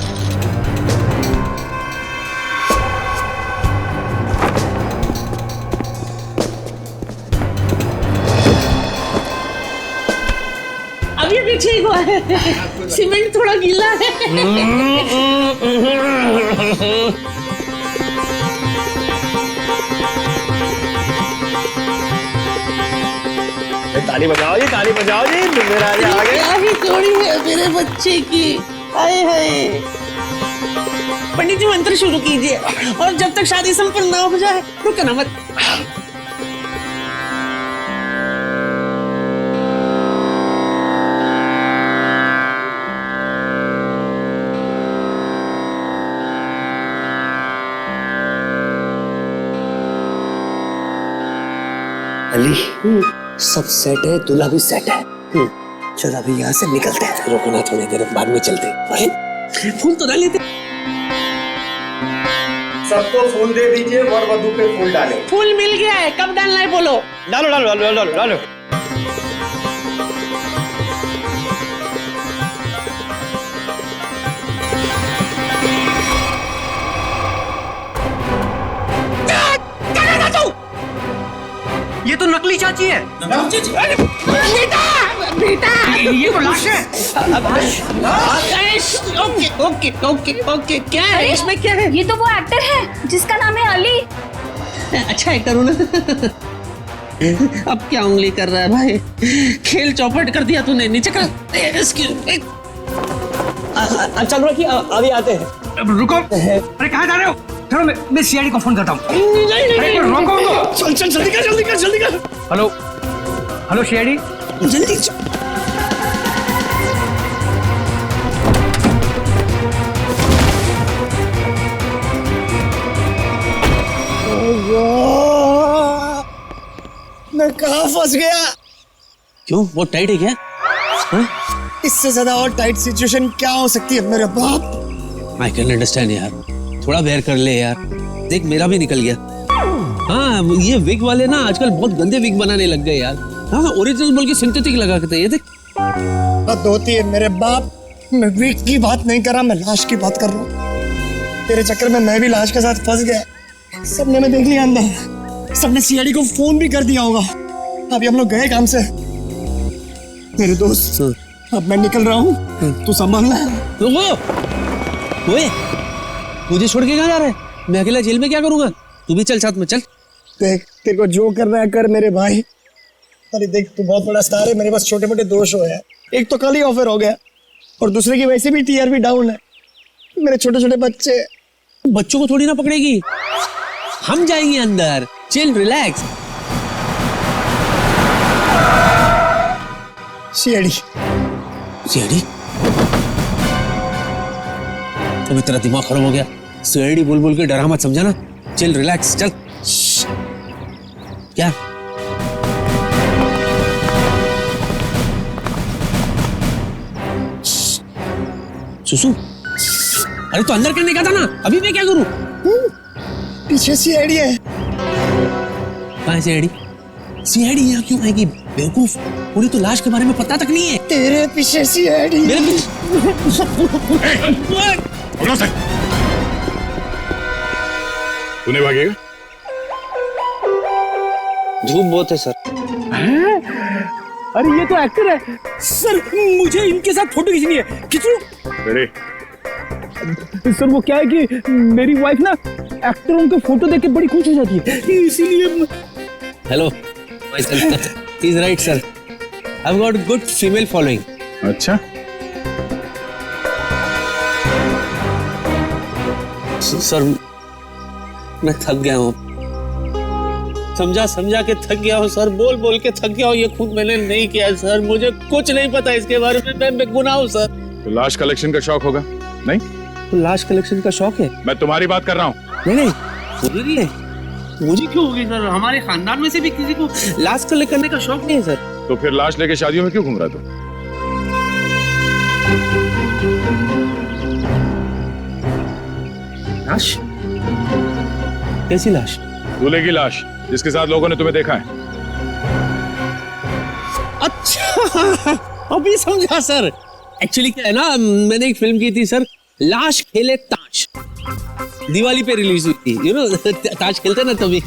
Speaker 10: अभी अभी ठीक हुआ है, सीमेंट थोड़ा गीला है।
Speaker 2: ताली बजाओ जी, ताली बजाओ जी, दूल्हे राजा आ गए।
Speaker 10: क्या ही जोड़ी है मेरे बच्चे की। हाय हाय। पंडित जी मंत्र शुरू कीजिए और जब तक शादी संपन्न ना हो जाए रुकना मत।
Speaker 2: अली सब सेट है, दूल्हा भी सेट है। चल अभी यहाँ से निकलते हैं।
Speaker 9: रुकना थोड़ी देर, बाद में चलते।
Speaker 10: अरे फूल तो डाल लेते।
Speaker 2: सबको फूल दे दीजिए, वर वधू पे फूल डालें।
Speaker 10: फूल मिल गया है, कब डालना है बोलो।
Speaker 2: डालो डालो डालो डालो डालो।
Speaker 10: ये तो नकली चाची है। बेटा बेटा ये तो लाश है। ओके ओके ओके ओके, क्या है इसमें, क्या है?
Speaker 3: ये तो वो एक्टर है जिसका नाम है अली।
Speaker 10: अच्छा एक्टर हूँ ना। अब क्या उंगली कर रहा है भाई, खेल चौपट कर दिया तूने। नीचे कर।
Speaker 2: चल रखिए, अभी आते हैं।
Speaker 10: रुको, अरे कहाँ जा रहे हो? चलो मैं सीआईडी को फोन करता हूँ। रोको,
Speaker 2: चल चल जल्दी कर जल्दी कर जल्दी कर।
Speaker 10: हेलो हेलो सीआईडी,
Speaker 2: जल्दी मैं कहाँ फंस गया?
Speaker 9: क्यों, वो टाइट है क्या?
Speaker 2: इससे ज्यादा और टाइट सिचुएशन क्या हो सकती है मेरे बाप?
Speaker 9: आई कैन अंडरस्टैंड यार, थोड़ा बेयर कर ले यार। देख मेरा भी निकल गया। हाँ ये विग वाले ना आजकल बहुत गंदे विग बनाने लग गए यार। हाँ ओरिजिनल बोल के सिंथेटिक लगा के। ये देख
Speaker 2: बात होती है मेरे बाप। मैं विग की बात नहीं कर रहा, मैं लाश की बात कर रहा हूँ। तेरे चक्कर में मैं भी लाश के साथ फंस गया। सबने मैं देख लिया अंदर, सबने सीआईडी को फोन भी कर दिया होगा। अभी हम लोग गए काम से। मेरे दोस्त अब मैं निकल रहा हूँ, तू संभालना।
Speaker 9: ओए मुझे छोड़ के कहाँ जा रहा है? मैं अकेला जेल में क्या करूंगा? तू भी चल साथ में, चल।
Speaker 2: देख तेरे को जो करना है कर मेरे भाई। अरे देख तू बहुत बड़ा स्टार है, मेरे पास छोटे मोटे दोष हो गए। एक तो कल ही ऑफर हो गया और दूसरे की वैसे भी टीआरपी डाउन है। मेरे छोटे छोटे बच्चे।
Speaker 9: बच्चों को थोड़ी ना पकड़ेगी, हम जाएंगे अंदर। Chill relax.
Speaker 2: सीआईडी
Speaker 9: सीआईडी, अभी तेरा दिमाग खराब हो गया। सीआईडी बोल बोल के डरा मत, समझा ना? चिल रिलैक्स, चल। क्या सुसु? अरे तो अंदर करने का था ना, अभी मैं क्या करूं?
Speaker 2: पीछे सीआईडी है।
Speaker 9: कहाँ सीआईडी? सीआईडी यहाँ क्यों आएगी बेवकूफ? उन्हें तो लाश के बारे में पता तक नहीं है।
Speaker 2: तेरे पीछे सीआईडी।
Speaker 9: मेरे पीछे
Speaker 4: तूने भागेगा?
Speaker 9: धूप बहुत है सर।
Speaker 10: अरे ये तो एक्टर है सर, मुझे इनके साथ फोटो खींचनी है। खींचो।
Speaker 4: अरे
Speaker 10: सर वो क्या है कि मेरी वाइफ ना एक्टरों के फोटो देख के बड़ी खुश हो जाती है, इसीलिए।
Speaker 9: Hello he is right sir, I have got good female following.
Speaker 4: अच्छा,
Speaker 9: सर मैं थक गया हूँ, समझा समझा के थक गया हूँ सर, बोल बोल के थक गया हूँ। ये खुद मैंने नहीं किया सर, मुझे कुछ नहीं पता इसके बारे में, मैं बेगुनाह हूँ सर।
Speaker 4: तो लाश कलेक्शन का शौक होगा? नहीं,
Speaker 9: तो लाश कलेक्शन का शौक है?
Speaker 4: मैं तुम्हारी बात कर रहा हूँ।
Speaker 9: नहीं नहीं मुझे नहीं है। मुझे क्यों होगी सर? हमारे खानदान में से भी किसी को लाश कलेक्ट करने का शौक नहीं है सर।
Speaker 4: तो फिर लाश लेके शादियों में क्यों घूम रहा तू?
Speaker 9: लाश? कैसी लाश?
Speaker 4: दूल्हे की लाश, जिसके साथ लोगों ने तुम्हें देखा है।
Speaker 9: अच्छा अभी समझा सर। एक्चुअली क्या है ना, मैंने एक फिल्म की थी सर, लाश खेले ताश, दिवाली पे रिलीज हुई थी, यू नो ताश खेलते ना तभी,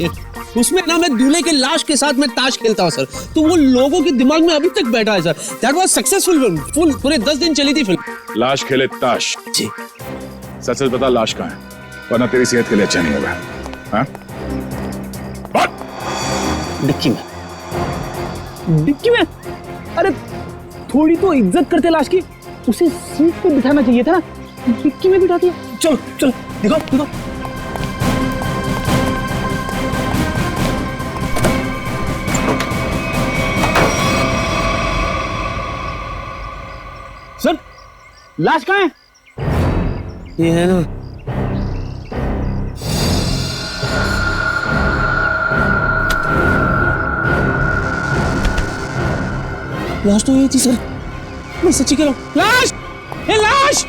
Speaker 9: उसमें ना मैं दूल्हे के लाश के साथ मैं ताश खेलता हूँ सर, तो वो लोगों के दिमाग में अभी तक बैठा है sir. That was successful film, full पूरे 10 दिन चली थी फिल्म।
Speaker 4: लाश खेले ताश
Speaker 9: जी।
Speaker 4: सच सच बता, लाश कहाँ है, वरना तेरी सेहत के लिए अच्छा नहीं होगा। हाँ?
Speaker 10: डिक्की में। डिक्की में? अरे थोड़ी तो इज्जत करते लाश की, उसे सीट पे बिठाना चाहिए था ना, डिक्की में बिठा दिया। चलो चलो दिखाओ दिखाओ। सर लाश कहाँ है?
Speaker 9: ये है ना, लाश तो ये थी सर, मैं सच्ची कह रहा हूँ। लाश, ये लाश।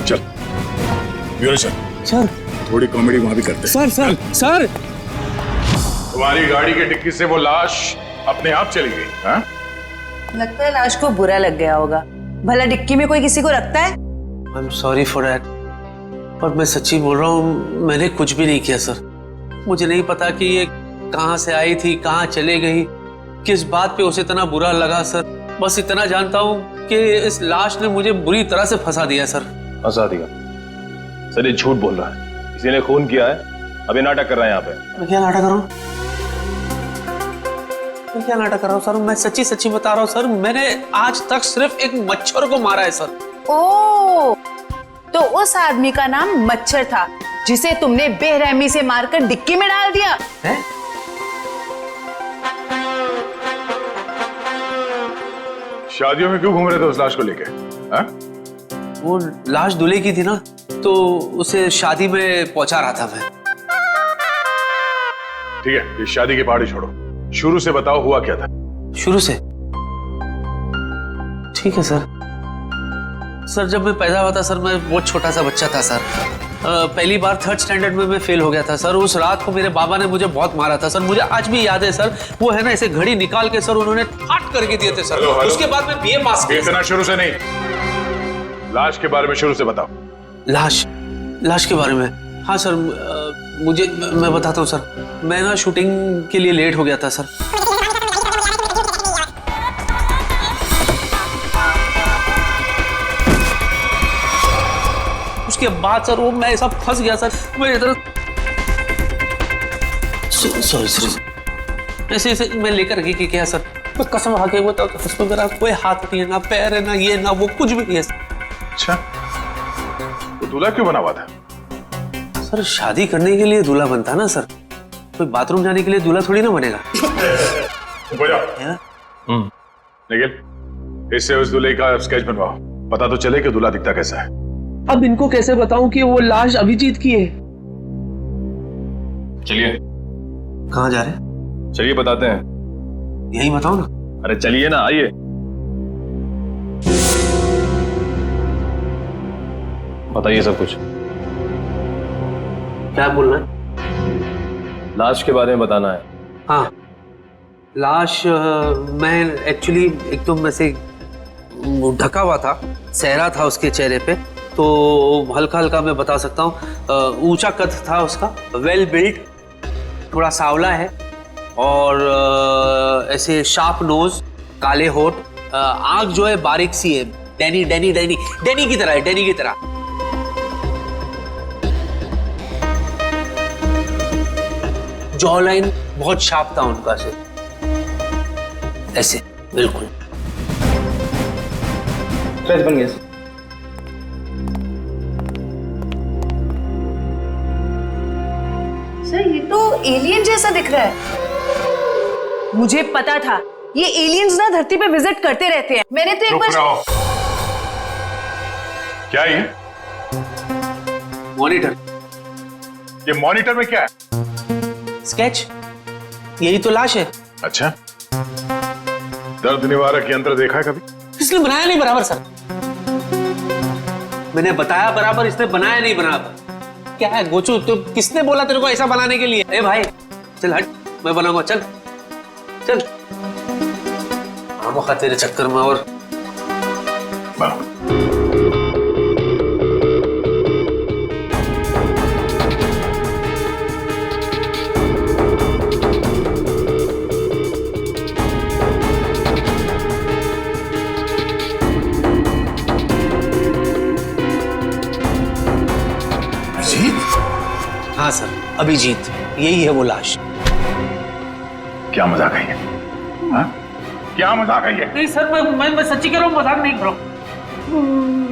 Speaker 4: चल ब्यूरो चल।
Speaker 9: सर
Speaker 4: थोड़ी कॉमेडी वहां भी करते हैं।
Speaker 9: सर सर सर
Speaker 4: तुम्हारी गाड़ी के डिक्की से वो लाश अपने आप चली गई। हाँ?
Speaker 11: लगता है लाश को बुरा लग गया होगा। भला डिक्की में कोई किसी को रखता है?
Speaker 9: I am sorry for that, पर मैं सच्ची बोल रहा हूँ, मैंने कुछ भी नहीं किया सर। मुझे नहीं पता कि ये कहाँ से आई थी, कहाँ चले गई, किस बात पे उसे इतना बुरा लगा सर। बस इतना जानता हूँ कि इस लाश ने मुझे बुरी तरह से फंसा दिया सर।
Speaker 4: फंसा दिया? सर ये झूठ बोल रहा है, इसी ने खून किया है, अभी नाटक कर रहा है यहाँ पे।
Speaker 9: मैं क्या नाटक कर रहा हूँ? मैं क्या नाटक कर रहा हूँ सर? मैं सच्ची सच्ची बता रहा हूँ सर, मैंने आज तक सिर्फ एक मच्छर को मारा है सर।
Speaker 11: ओह, तो उस आदमी का नाम मच्छर था जिसे तुमने बेरहमी से मारकर डिक्की में डाल दिया
Speaker 9: है?
Speaker 4: शादियों में क्यों घूम रहे थे उस लाश को लेके?
Speaker 9: वो लाश दूल्हे की थी ना, तो उसे शादी में पहुंचा रहा था मैं।
Speaker 4: ठीक है, ये शादी की पहाड़ी छोड़ो, शुरू से बताओ हुआ क्या था।
Speaker 9: शुरू से? ठीक है सर। सर जब मैं पैदा हुआ था सर, मैं बहुत छोटा सा बच्चा था सर। पहली बार 3rd स्टैंडर्ड में मैं फेल हो गया था सर। उस रात को मेरे बाबा ने मुझे बहुत मारा था सर, मुझे आज भी याद है सर। वो है ना, ऐसे घड़ी निकाल के सर उन्होंने फाट करके दिए थे सर।
Speaker 4: Hello, hello.
Speaker 9: उसके बाद मैं बीए पास किया।
Speaker 4: इतना शुरू से नहीं, लाश के बारे में शुरू से बताओ।
Speaker 9: लाश के बारे में? हाँ सर, मैं बताता हूँ सर। मैं ना शूटिंग के लिए लेट हो गया था सर। उसके बाद सर वो मैं ऐसा फंस गया सर, मैं इधर सॉरी ऐसे मैं लेकर गई क्या सर, मैं कसम खा के बताओ तो उसमें मेरा कोई हाथ नहीं है, ना पैर है, ना ये ना वो, कुछ भी नहीं है।
Speaker 4: अच्छा, तो दूल्हा क्यों बना हुआ था?
Speaker 9: सर शादी करने के लिए दूल्हा बनता ना सर, कोई बाथरूम जाने के लिए दूल्हा थोड़ी ना बनेगा।
Speaker 4: निखिल, इससे उस दूल्हे का स्केच बनवाओ, पता तो चले कि दूल्हा दिखता कैसा है।
Speaker 10: अब इनको कैसे बताऊं कि वो लाश अभिजीत की है?
Speaker 4: चलिए।
Speaker 9: कहाँ जा रहे हैं?
Speaker 4: चलिए बताते हैं।
Speaker 9: यही बताओ ना।
Speaker 4: अरे चलिए ना, आइए। बताइए सब कुछ।
Speaker 9: क्या बोलना है?
Speaker 4: लाश के बारे में बताना है।
Speaker 9: हाँ, लाश मैं एक्चुअली एकदम ऐसे ढका हुआ था, सहरा था उसके चेहरे पे, तो हल्का हल्का मैं बता सकता हूँ। ऊंचा कद था उसका, वेल बिल्ट, थोड़ा सांवला है, और ऐसे शार्प नोज, काले होठ, आंख जो है बारीक सी है, डैनी की तरह है, डैनी की तरह। जॉ लाइन बहुत शार्प था उनका से, ऐसे बिल्कुल।
Speaker 10: स्केच बन गया सर।
Speaker 11: सर ये तो एलियन जैसा दिख रहा है। मुझे पता था ये एलियंस ना धरती पे विजिट करते रहते हैं। मैंने तो एक बार।
Speaker 4: क्या ये?
Speaker 9: मॉनिटर।
Speaker 4: ये मॉनिटर में क्या है?
Speaker 9: स्केच, यही तो लाश है।
Speaker 4: अच्छा, दर्द निवारक यंत्र देखा है कभी?
Speaker 9: इसने बनाया नहीं बराबर सर। मैंने बताया बराबर, इसने बनाया नहीं बराबर। क्या है गोचू, तो किसने बोला तेरे को ऐसा बनाने के लिए? ए भाई चल हट, मैं बनाऊंगा, चल। चल आमोखा तेरे चक्कर में और हाँ सर, अभिजीत, यही है वो लाश।
Speaker 4: क्या मजाक है ये? हाँ? क्या मजाक है ये?
Speaker 10: नहीं सर, मैं सच्ची कह रहा हूँ, मजाक नहीं कर रहा हूँ।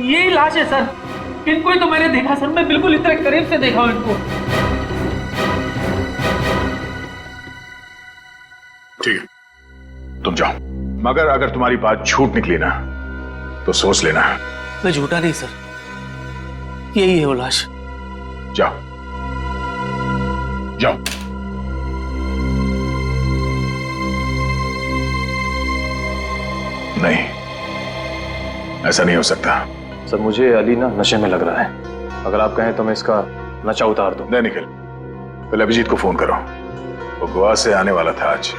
Speaker 10: यही लाश है सर। इनको ही तो मैंने देखा सर, मैं बिल्कुल इतने करीब से देखा हूँ इनको।
Speaker 4: ठीक है, तुम जाओ, मगर अगर तुम्हारी बात झूठ निकली ना तो सोच लेना।
Speaker 9: मैं झूठा नहीं सर, यही है वो लाश।
Speaker 4: जाओ जाओ। नहीं, ऐसा नहीं हो सकता।
Speaker 12: सर मुझे अली ना नशे में लग रहा है, अगर आप कहें तो मैं इसका नशा उतार दूं।
Speaker 4: नहीं निखिल, पहले अभिजीत को फोन करो, वो गोवा से आने वाला था आज।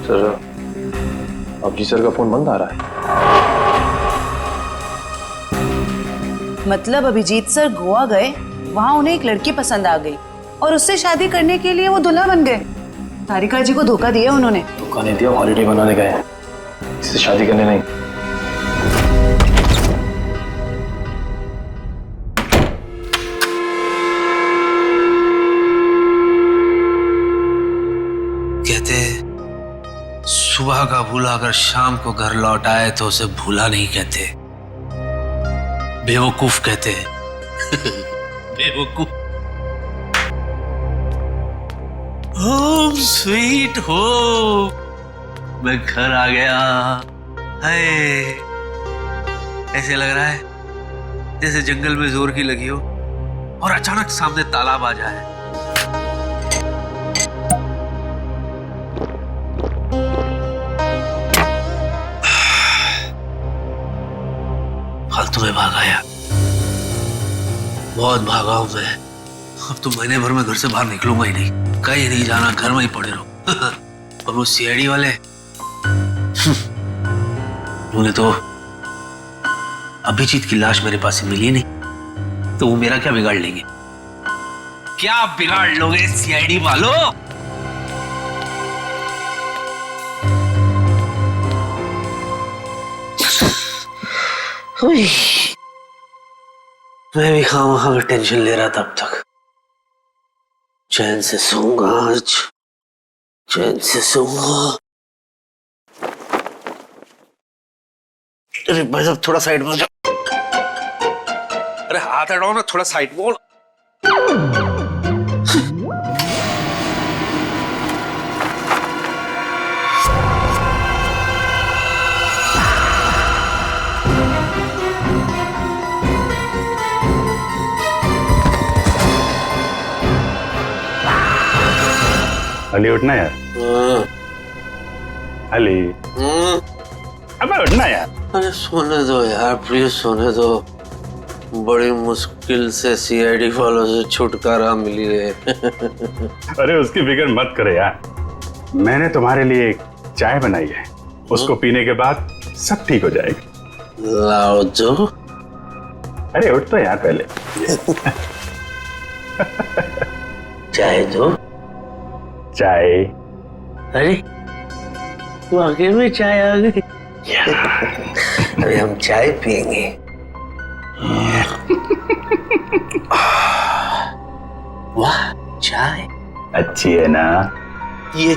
Speaker 12: सर अभिजीत सर का फोन बंद आ रहा है।
Speaker 11: मतलब अभिजीत सर गोवा गए, वहां उन्हें एक लड़की पसंद आ गई और उससे शादी करने के लिए वो दूल्हा बन गए। तारिका जी को धोखा दिया उन्होंने।
Speaker 12: धोखा नहीं दिया, हॉलिडे बनाने गए हैं, इससे शादी करने नहीं।
Speaker 9: कहते सुबह का भूला अगर शाम को घर लौट आए तो उसे भूला नहीं कहते, बेवकूफ कहते हैं। बेवकूफ। होम स्वीट होम, मैं घर आ गया। हाय, ऐसे लग रहा है जैसे जंगल में जोर की लगी हो और अचानक सामने तालाब आ जाए। फालतू में भाग आया, बहुत भागा हूं मैं। अब तो महीने भर में घर से बाहर निकलूंगा ही नहीं, कहीं नहीं जाना, घर में ही पड़े रहो। और वो सीआईडी वाले उन्हें तो अभिजीत की लाश मेरे पास मिली नहीं, तो वो मेरा क्या बिगाड़ लेंगे? क्या बिगाड़ लोगे सीआईडी वालों? मैं भी खामा टेंशन ले रहा था अब तक। चैन से सोऊंगा आज, चैन से सोऊंगा। अरे भाई साहब थोड़ा साइड में हो जाओ। अरे हाथ हटाओ ना, थोड़ा साइड में हो।
Speaker 4: अली उठना यार। अली अबे उठना यार।
Speaker 9: अरे सोने दो यार, प्लीज सोने दो। बड़ी मुश्किल से सीआईडी वालों से छुटकारा मिली है।
Speaker 4: अरे उसकी फिक्र मत करे यार, मैंने तुम्हारे लिए एक चाय बनाई है, उसको पीने के बाद सब ठीक हो जाएगा।
Speaker 9: लाओ जो।
Speaker 4: अरे उठ तो यार पहले।
Speaker 9: चाय दो।
Speaker 4: चाय।
Speaker 9: अरे तू आगे में चाय आ गई। अभी हम चाय पियेंगे। वाह चाय
Speaker 4: अच्छी है ना?
Speaker 9: ये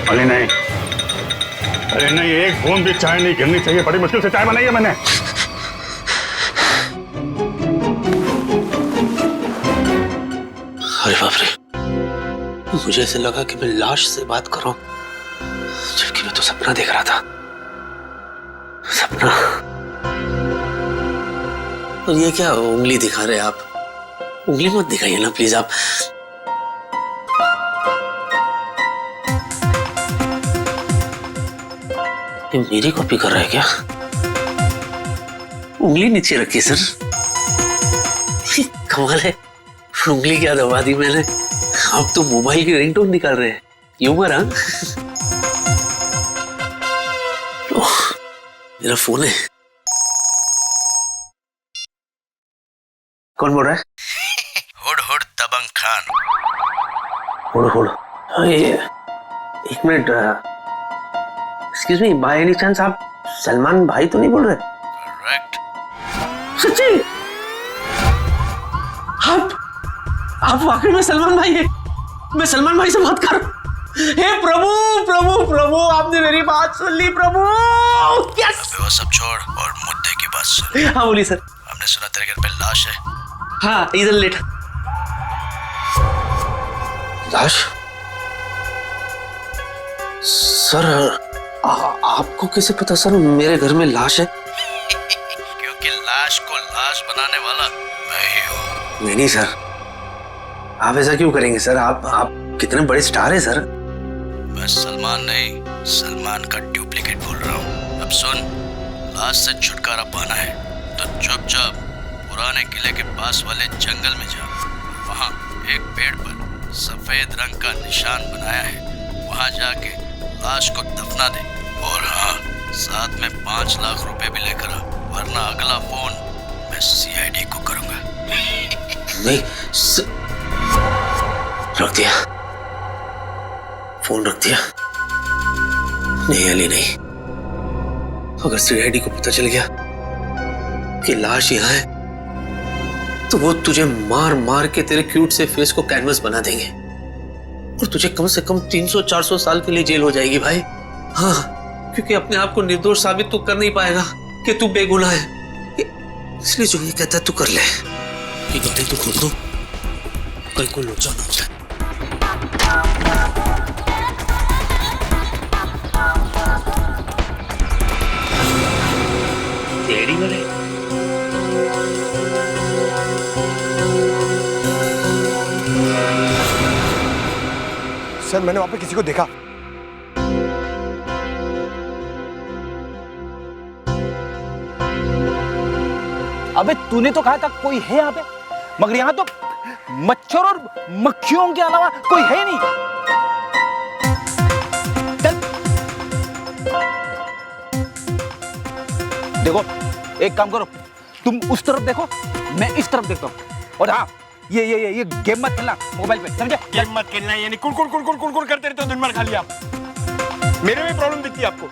Speaker 4: अरे नहीं, अरे नहीं, एक बूंद भी चाय नहीं गिरनी चाहिए। बड़ी मुश्किल से चाय बनाई है मैंने।
Speaker 9: अरे बाप रे, मुझे ऐसे लगा कि मैं लाश से बात कर रहा हूं, जबकि मैं तो सपना देख रहा था। सपना। और ये क्या उंगली दिखा रहे आप? उंगली मत दिखाइए ना प्लीज आप। ये मेरी कॉपी कर रहा है क्या? उंगली नीचे रखी सर। कमाल है, उंगली क्या दबा दी मैंने। अब तो मोबाइल की रिंगटोन निकाल रहे हैं। ह्यूमर हाँ? मेरा फोन है। कौन बोल रहा है?
Speaker 2: हुड हुड दबंग खान।
Speaker 9: हुड हुड। एक minute, excuse me, by any chance आप सलमान भाई तो नहीं बोल रहे?
Speaker 2: करेक्ट।
Speaker 9: सच्ची? आप वाकई में सलमान भाई है? मैं सलमान भाई से बात कर रहा हूं। हे प्रभु प्रभु प्रभु, आपने मेरी बात सुन ली प्रभु। यस।
Speaker 2: वो सब छोड़ और मुद्दे की बात सुन।
Speaker 9: हाँ बोलिए सर।
Speaker 2: हमने सुना तेरे घर पे लाश है।
Speaker 9: हाँ इधर लेट। लाश? सर आपको कैसे पता सर मेरे घर में लाश है?
Speaker 2: क्योंकि लाश को लाश बनाने वाला मैं ही हूँ।
Speaker 9: नहीं सर, आप ऐसा क्यों करेंगे सर? आप कितने बड़े स्टार हैं सर।
Speaker 2: मैं सलमान नहीं, सलमान का डुप्लीकेट बोल रहा हूँ। अब सुन, लाश से छुटकारा पाना है तो चुपचाप पुराने किले के पास वाले जंगल में जा। वहाँ एक पेड़ पर सफेद रंग का निशान बनाया है, वहाँ जाके लाश को दफना दे। और हाँ, साथ में 5 लाख रुपए भी लेकर आ, वरना अगला फोन मैं सीआईडी को करूंगा।
Speaker 9: नहीं रख दिया, फोन रख दिया। नहीं अली नहीं, अगर सीआईडी को पता चल गया कि लाश यहाँ है तो वो तुझे मार मार के तेरे क्यूट से फेस को कैनवस बना देंगे और तुझे कम से कम 300-400 साल के लिए जेल हो जाएगी भाई। हाँ, क्योंकि अपने आप को निर्दोष साबित तो कर नहीं पाएगा कि तू बेगुनाह है, इसलिए जो ये कहता है तू कर ले। ये गलती तू खोल दो, कल को लोचा ना हो जाए। तेरी वाले
Speaker 2: सर, मैंने वहां पे किसी को देखा।
Speaker 10: अबे तूने तो कहा था कोई है यहाँ पे, मगर यहाँ तो मच्छर और मक्खियों के अलावा कोई है नहीं। चल। देखो एक काम करो, तुम उस तरफ देखो, मैं इस तरफ देखता हूँ। और हाँ, ये गेम मत खेलना मोबाइल पे, समझे?
Speaker 2: गेम मत खेलना यानी कुड़ करते रहते हो दिन भर खाली आप। मेरे में प्रॉब्लम दिखती है आपको।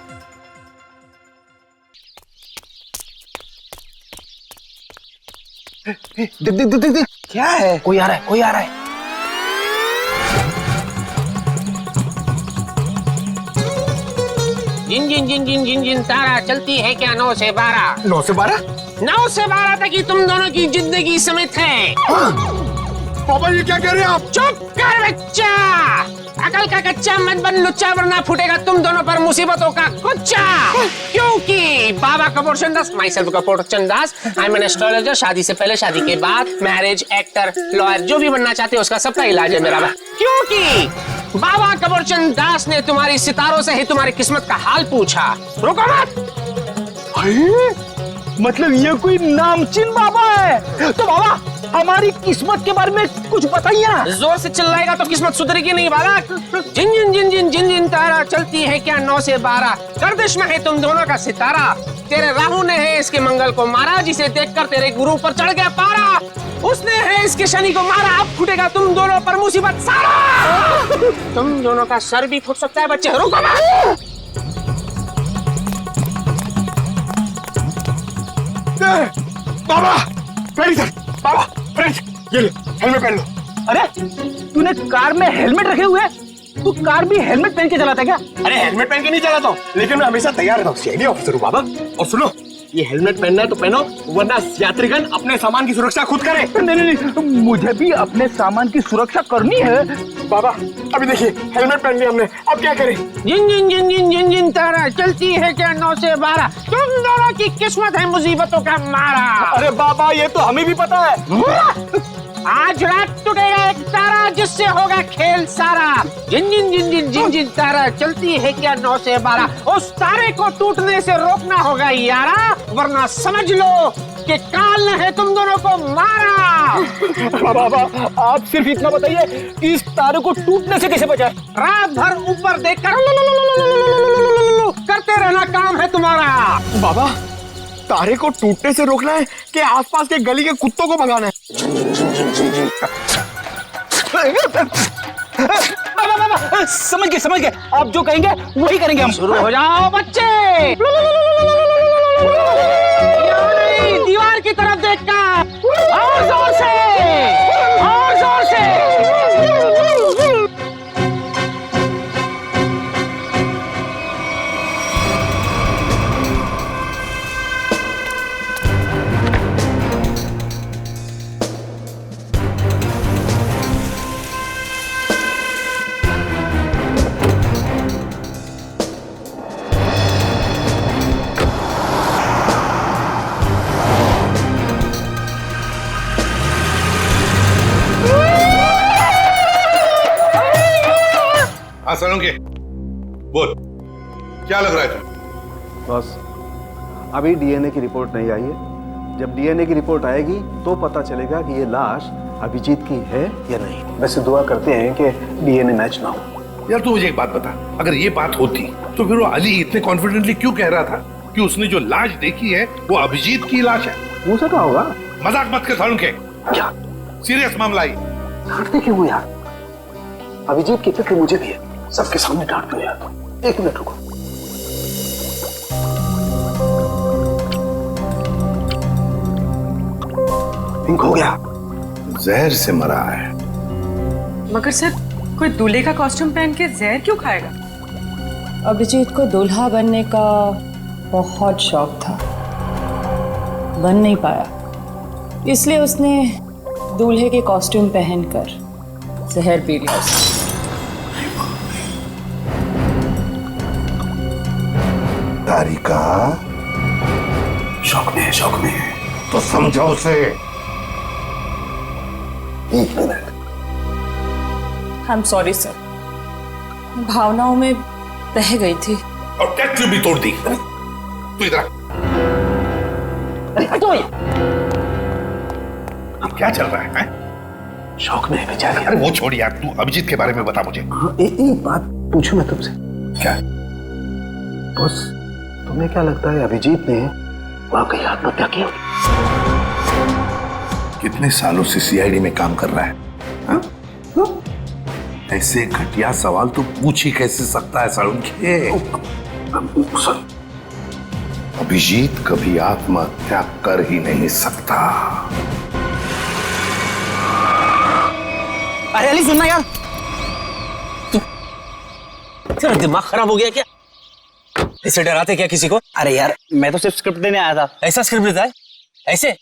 Speaker 10: देख क्या है? कोई आ रहा है, कोई आ रहा है।
Speaker 13: जिन जिन जिन जिन जिन जिन तारा चलती है क्या 9 से 12?
Speaker 2: 9 से 12?
Speaker 13: 9 से 12 तक ही तुम दोनों की जिंदगी समित है।
Speaker 2: पापा ये क्या कह रहे हैं आप?
Speaker 13: चुप कर बच्चा, अकल का कच्चा मत बन लुच्चा, वरना फूटेगा तुम दोनों पर मुसीबतों का कुच्चा। क्योंकि Baba Kapoor Chandas, myself Kapoor Chandas, I am an astrologer. शादी से पहले, शादी के बाद, मैरिज, एक्टर, लॉयर, जो भी बनना चाहते हो उसका सबका इलाज है मेरा। क्योंकि बाबा कपूर चंदास ने तुम्हारी सितारों से ही तुम्हारी किस्मत का हाल पूछा। रुको मत।
Speaker 10: मतलब ये कोई नामचीन बाबा है? तो बाबा हमारी किस्मत के बारे में कुछ बताइए ना।
Speaker 13: जोर से चिल्लाएगा तो किस्मत सुधरेगी नहीं बालक। जिन जिन जिन जिन जिन जिन तारा चलती है क्या 9 से 12, गर्दिश में है तुम दोनों का सितारा। तेरे राहु ने है इसके मंगल को मारा, जिसे देखकर तेरे गुरु पर चढ़ गया पारा। उसने है इसके शनि को मारा, अब फूटेगा तुम दोनों पर मुसीबत सारा। तुम दोनों का सर भी फूट सकता है बच्चे। रुको मत।
Speaker 2: बाबा बाबा ये ले, हेलमेट पहन लो।
Speaker 10: अरे तूने कार में हेलमेट रखे हुए? तू कार भी हेलमेट पहन के चलाता है क्या?
Speaker 2: अरे हेलमेट पहन के नहीं चलाता हूँ, लेकिन मैं हमेशा तैयार रहता हूँ। सीआईडी ऑफिसर हूँ बाबा। और सुनो, ये हेलमेट पहनना है तो पहनो, वरना यात्रीगण अपने सामान की सुरक्षा खुद करे।
Speaker 10: नहीं, मुझे भी अपने सामान की सुरक्षा करनी है।
Speaker 2: बाबा अभी देखिए, हेलमेट पहन लिया हमने, अब क्या करें?
Speaker 13: जिन जिन जिन जिन जिन जिन तारा चलती है क्या 9 से 12, तुम दोनों की किस्मत है मुसीबतों का मारा।
Speaker 10: अरे बाबा ये तो हमें भी पता है।
Speaker 13: आज रात टूटेगा एक तारा जिससे होगा खेल सारा। जिन जिन जिन जिन जिन जिन तारा चलती है क्या 9 से 12, उस तारे को टूटने से रोकना होगा यारा, वरना समझ लो कि काल ने है तुम दोनों को मारा।
Speaker 10: बाबा आप सिर्फ इतना बताइए कि इस तारे को टूटने से कैसे बचाए?
Speaker 13: रात भर ऊपर देखकर करते रहना काम है तुम्हारा।
Speaker 2: बाबा तारे को टूटने से रोकना है कि आसपास के गली के कुत्तों को भगाना है?
Speaker 10: बाबा समझ गए आप जो कहेंगे वही करेंगे हम।
Speaker 13: शुरू हो जाओ बच्चे। दीवार की तरफ देखकर और जोर से, और जोर से।
Speaker 14: हाँ सोलंकी, बोल क्या लग रहा है तुझे?
Speaker 12: बस अभी डीएनए की रिपोर्ट नहीं आई है। जब डीएनए की रिपोर्ट आएगी तो पता चलेगा कि ये लाश अभिजीत की है या नहीं। वैसे दुआ करते हैं कि डीएनए मैच ना हो।
Speaker 14: यार तू मुझे एक बात बता, अगर ये बात होती तो फिर वो अली इतने कॉन्फिडेंटली क्यों कह रहा था कि उसने जो लाश देखी है वो अभिजीत की लाश है?
Speaker 12: हो सकता होगा।
Speaker 14: मजाक मत कर सोलंकी।
Speaker 12: क्या
Speaker 14: सीरियस मामला ही।
Speaker 12: डांटते क्यों हो यार? अभिजीत की फिक्र मुझे भी है। सबके सामने डांट दो यार। एक मिनट रुको। पिंक हो गया।
Speaker 14: जहर से मरा है।
Speaker 11: मगर सर कोई दूल्हे का कॉस्ट्यूम पहन के जहर क्यों खाएगा?
Speaker 15: अभिजीत को दूल्हा बनने का बहुत शौक था, बन नहीं पाया, इसलिए उसने दूल्हे के कॉस्ट्यूम पहनकर जहर पी लिया उसने।
Speaker 14: तारिका शौक में है, शौक में है तो समझो उसे। एक minute.
Speaker 15: I am sorry sir, भावनाओं में बह गई थी।
Speaker 14: और टैक्सी भी तोड़ दी। तू इधर क्या चल रहा है?
Speaker 12: शौक में है बेचारी।
Speaker 14: अरे वो छोड़ यार, तू अभिजीत के बारे में बता मुझे।
Speaker 12: एक बात पूछूं मैं तुमसे?
Speaker 14: क्या?
Speaker 12: बस तुम्हें क्या लगता है अभिजीत ने वाकई आत्महत्या की?
Speaker 14: कितने सालों से सीआईडी में काम कर रहा है? हा? ऐसे घटिया सवाल तो पूछ ही कैसे सकता है सालुंखे? अभिजीत कभी आत्महत्या कर ही नहीं सकता।
Speaker 9: अरे अली सुनना यार, तेरा दिमाग खराब हो गया क्या? ऐसे डराते क्या किसी को?
Speaker 10: अरे यार मैं तो सिर्फ स्क्रिप्ट देने आया था।
Speaker 9: ऐसा स्क्रिप्ट देता है? ऐसे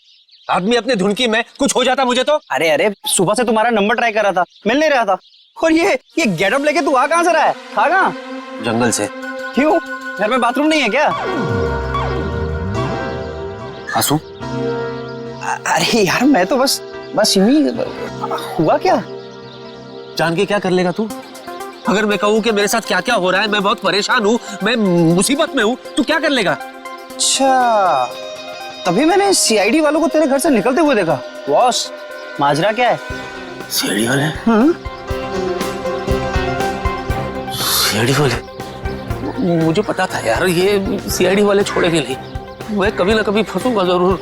Speaker 9: आदमी अपने धुन की में कुछ हो जाता मुझे तो।
Speaker 10: अरे सुबह से तुम्हारा नंबर ट्राई कर रहा था, मिल नहीं रहा था। और ये गेटअप लेके तू आ कहां से रहा है? था कहां?
Speaker 9: जंगल से।
Speaker 10: क्यों? घर में बाथरूम नहीं है क्या?
Speaker 9: आंसू?
Speaker 10: अरे यार मैं तो बस यूं ही। हुआ क्या?
Speaker 9: जान के क्या कर लेगा तू? अगर मैं कहूँ कि मेरे साथ क्या क्या हो रहा है, मैं बहुत परेशान हूँ, मैं मुसीबत में हूँ, तू क्या कर लेगा?
Speaker 10: अच्छा तभी मैंने सीआईडी वालों को तेरे घर से निकलते हुए देखा। बॉस माजरा क्या है?
Speaker 9: सीआईडी वाले? सीआईडी वाले? मुझे पता था यार ये सीआईडी वाले छोड़ेंगे नहीं। मैं कभी ना कभी फंसूंगा जरूर।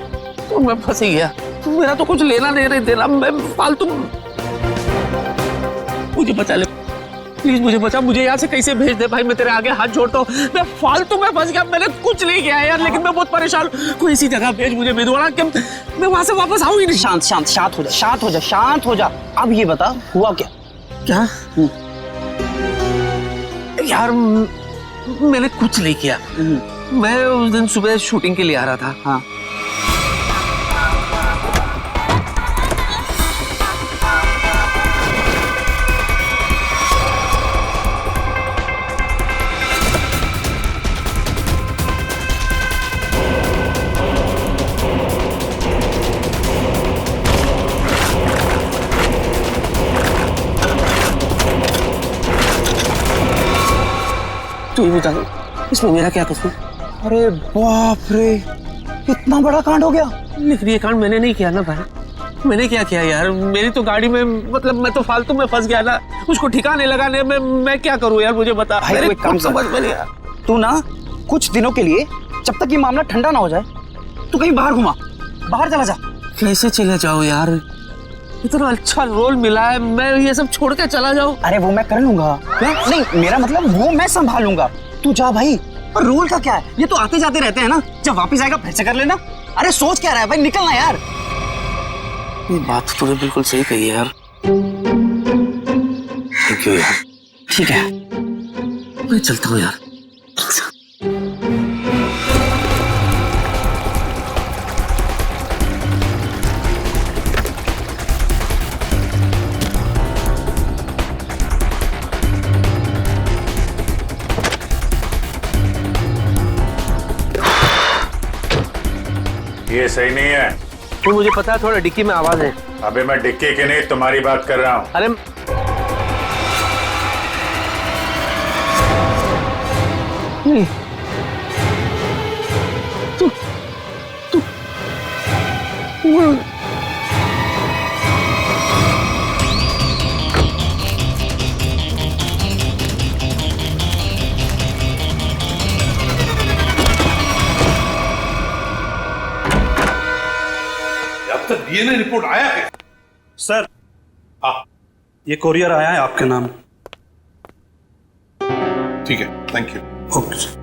Speaker 9: तो मैं फंस ही गया। मेरा तो कुछ लेना नहीं देना, मैं फालतू। मुझे बचा ले प्लीज, मुझे बचा। मुझे यहाँ से कैसे भेज दे भाई, मैं तेरे आगे हाथ जोड़ता हूँ। मैं फालतू में फंस गया, मैंने कुछ नहीं किया यार, लेकिन मैं बहुत परेशान हूँ। कोई ऐसी जगह भेज मुझे भिदवाड़ा कि मैं वहां से वापस आऊँ ही नहीं।
Speaker 10: शांत हो जा। अब ये बता हुआ क्या?
Speaker 9: क्या? यार मैंने कुछ नहीं किया। मैं उस दिन सुबह शूटिंग के लिए आ रहा था।
Speaker 10: हाँ
Speaker 13: तू ही बता, इसमें मेरा क्या कसूर?
Speaker 2: अरे बाप रे, इतना बड़ा कांड हो गया।
Speaker 13: लेकिन ये कांड मैंने नहीं किया ना भाई, मैंने क्या किया यार? मेरी तो गाड़ी में, मतलब मैं तो फालतू में फंस गया ना, उसको ठिकाने लगाने में मैं क्या करूं यार, मुझे बता।
Speaker 2: भाई तू एक काम कर, तू ना कुछ दिनों के लिए, जब तक ये मामला ठंडा ना हो जाए, तू कहीं बाहर घुमा, बाहर चला जा।
Speaker 13: कैसे चले जाओ यार? इतना अच्छा रोल मिला है, मैं ये सब छोड़ के चला जाऊं?
Speaker 2: अरे वो मैं कर लूंगा। क्या? नहीं, मेरा मतलब वो मैं संभालूंगा, तू जा भाई। और रोल का क्या है, ये तो आते जाते रहते हैं ना, जब वापस आएगा फिर से कर लेना। अरे सोच क्या रहा है भाई, निकलना यार।
Speaker 13: ये बात तूने बिल्कुल सही कही है यार। थैंक यू यार।
Speaker 2: ठीक है,
Speaker 13: मैं चलता हूँ यार।
Speaker 4: ये सही नहीं है।
Speaker 1: तो मुझे पता है, थोड़ा डिक्की में आवाज है।
Speaker 4: अबे मैं डिक्की की नहीं, तुम्हारी बात कर रहा हूँ।
Speaker 1: अरे
Speaker 14: अब तक डीएनए रिपोर्ट आया है?
Speaker 16: सर, ये कोरियर आया है आपके नाम।
Speaker 14: ठीक है, thank you.
Speaker 16: Okay sir.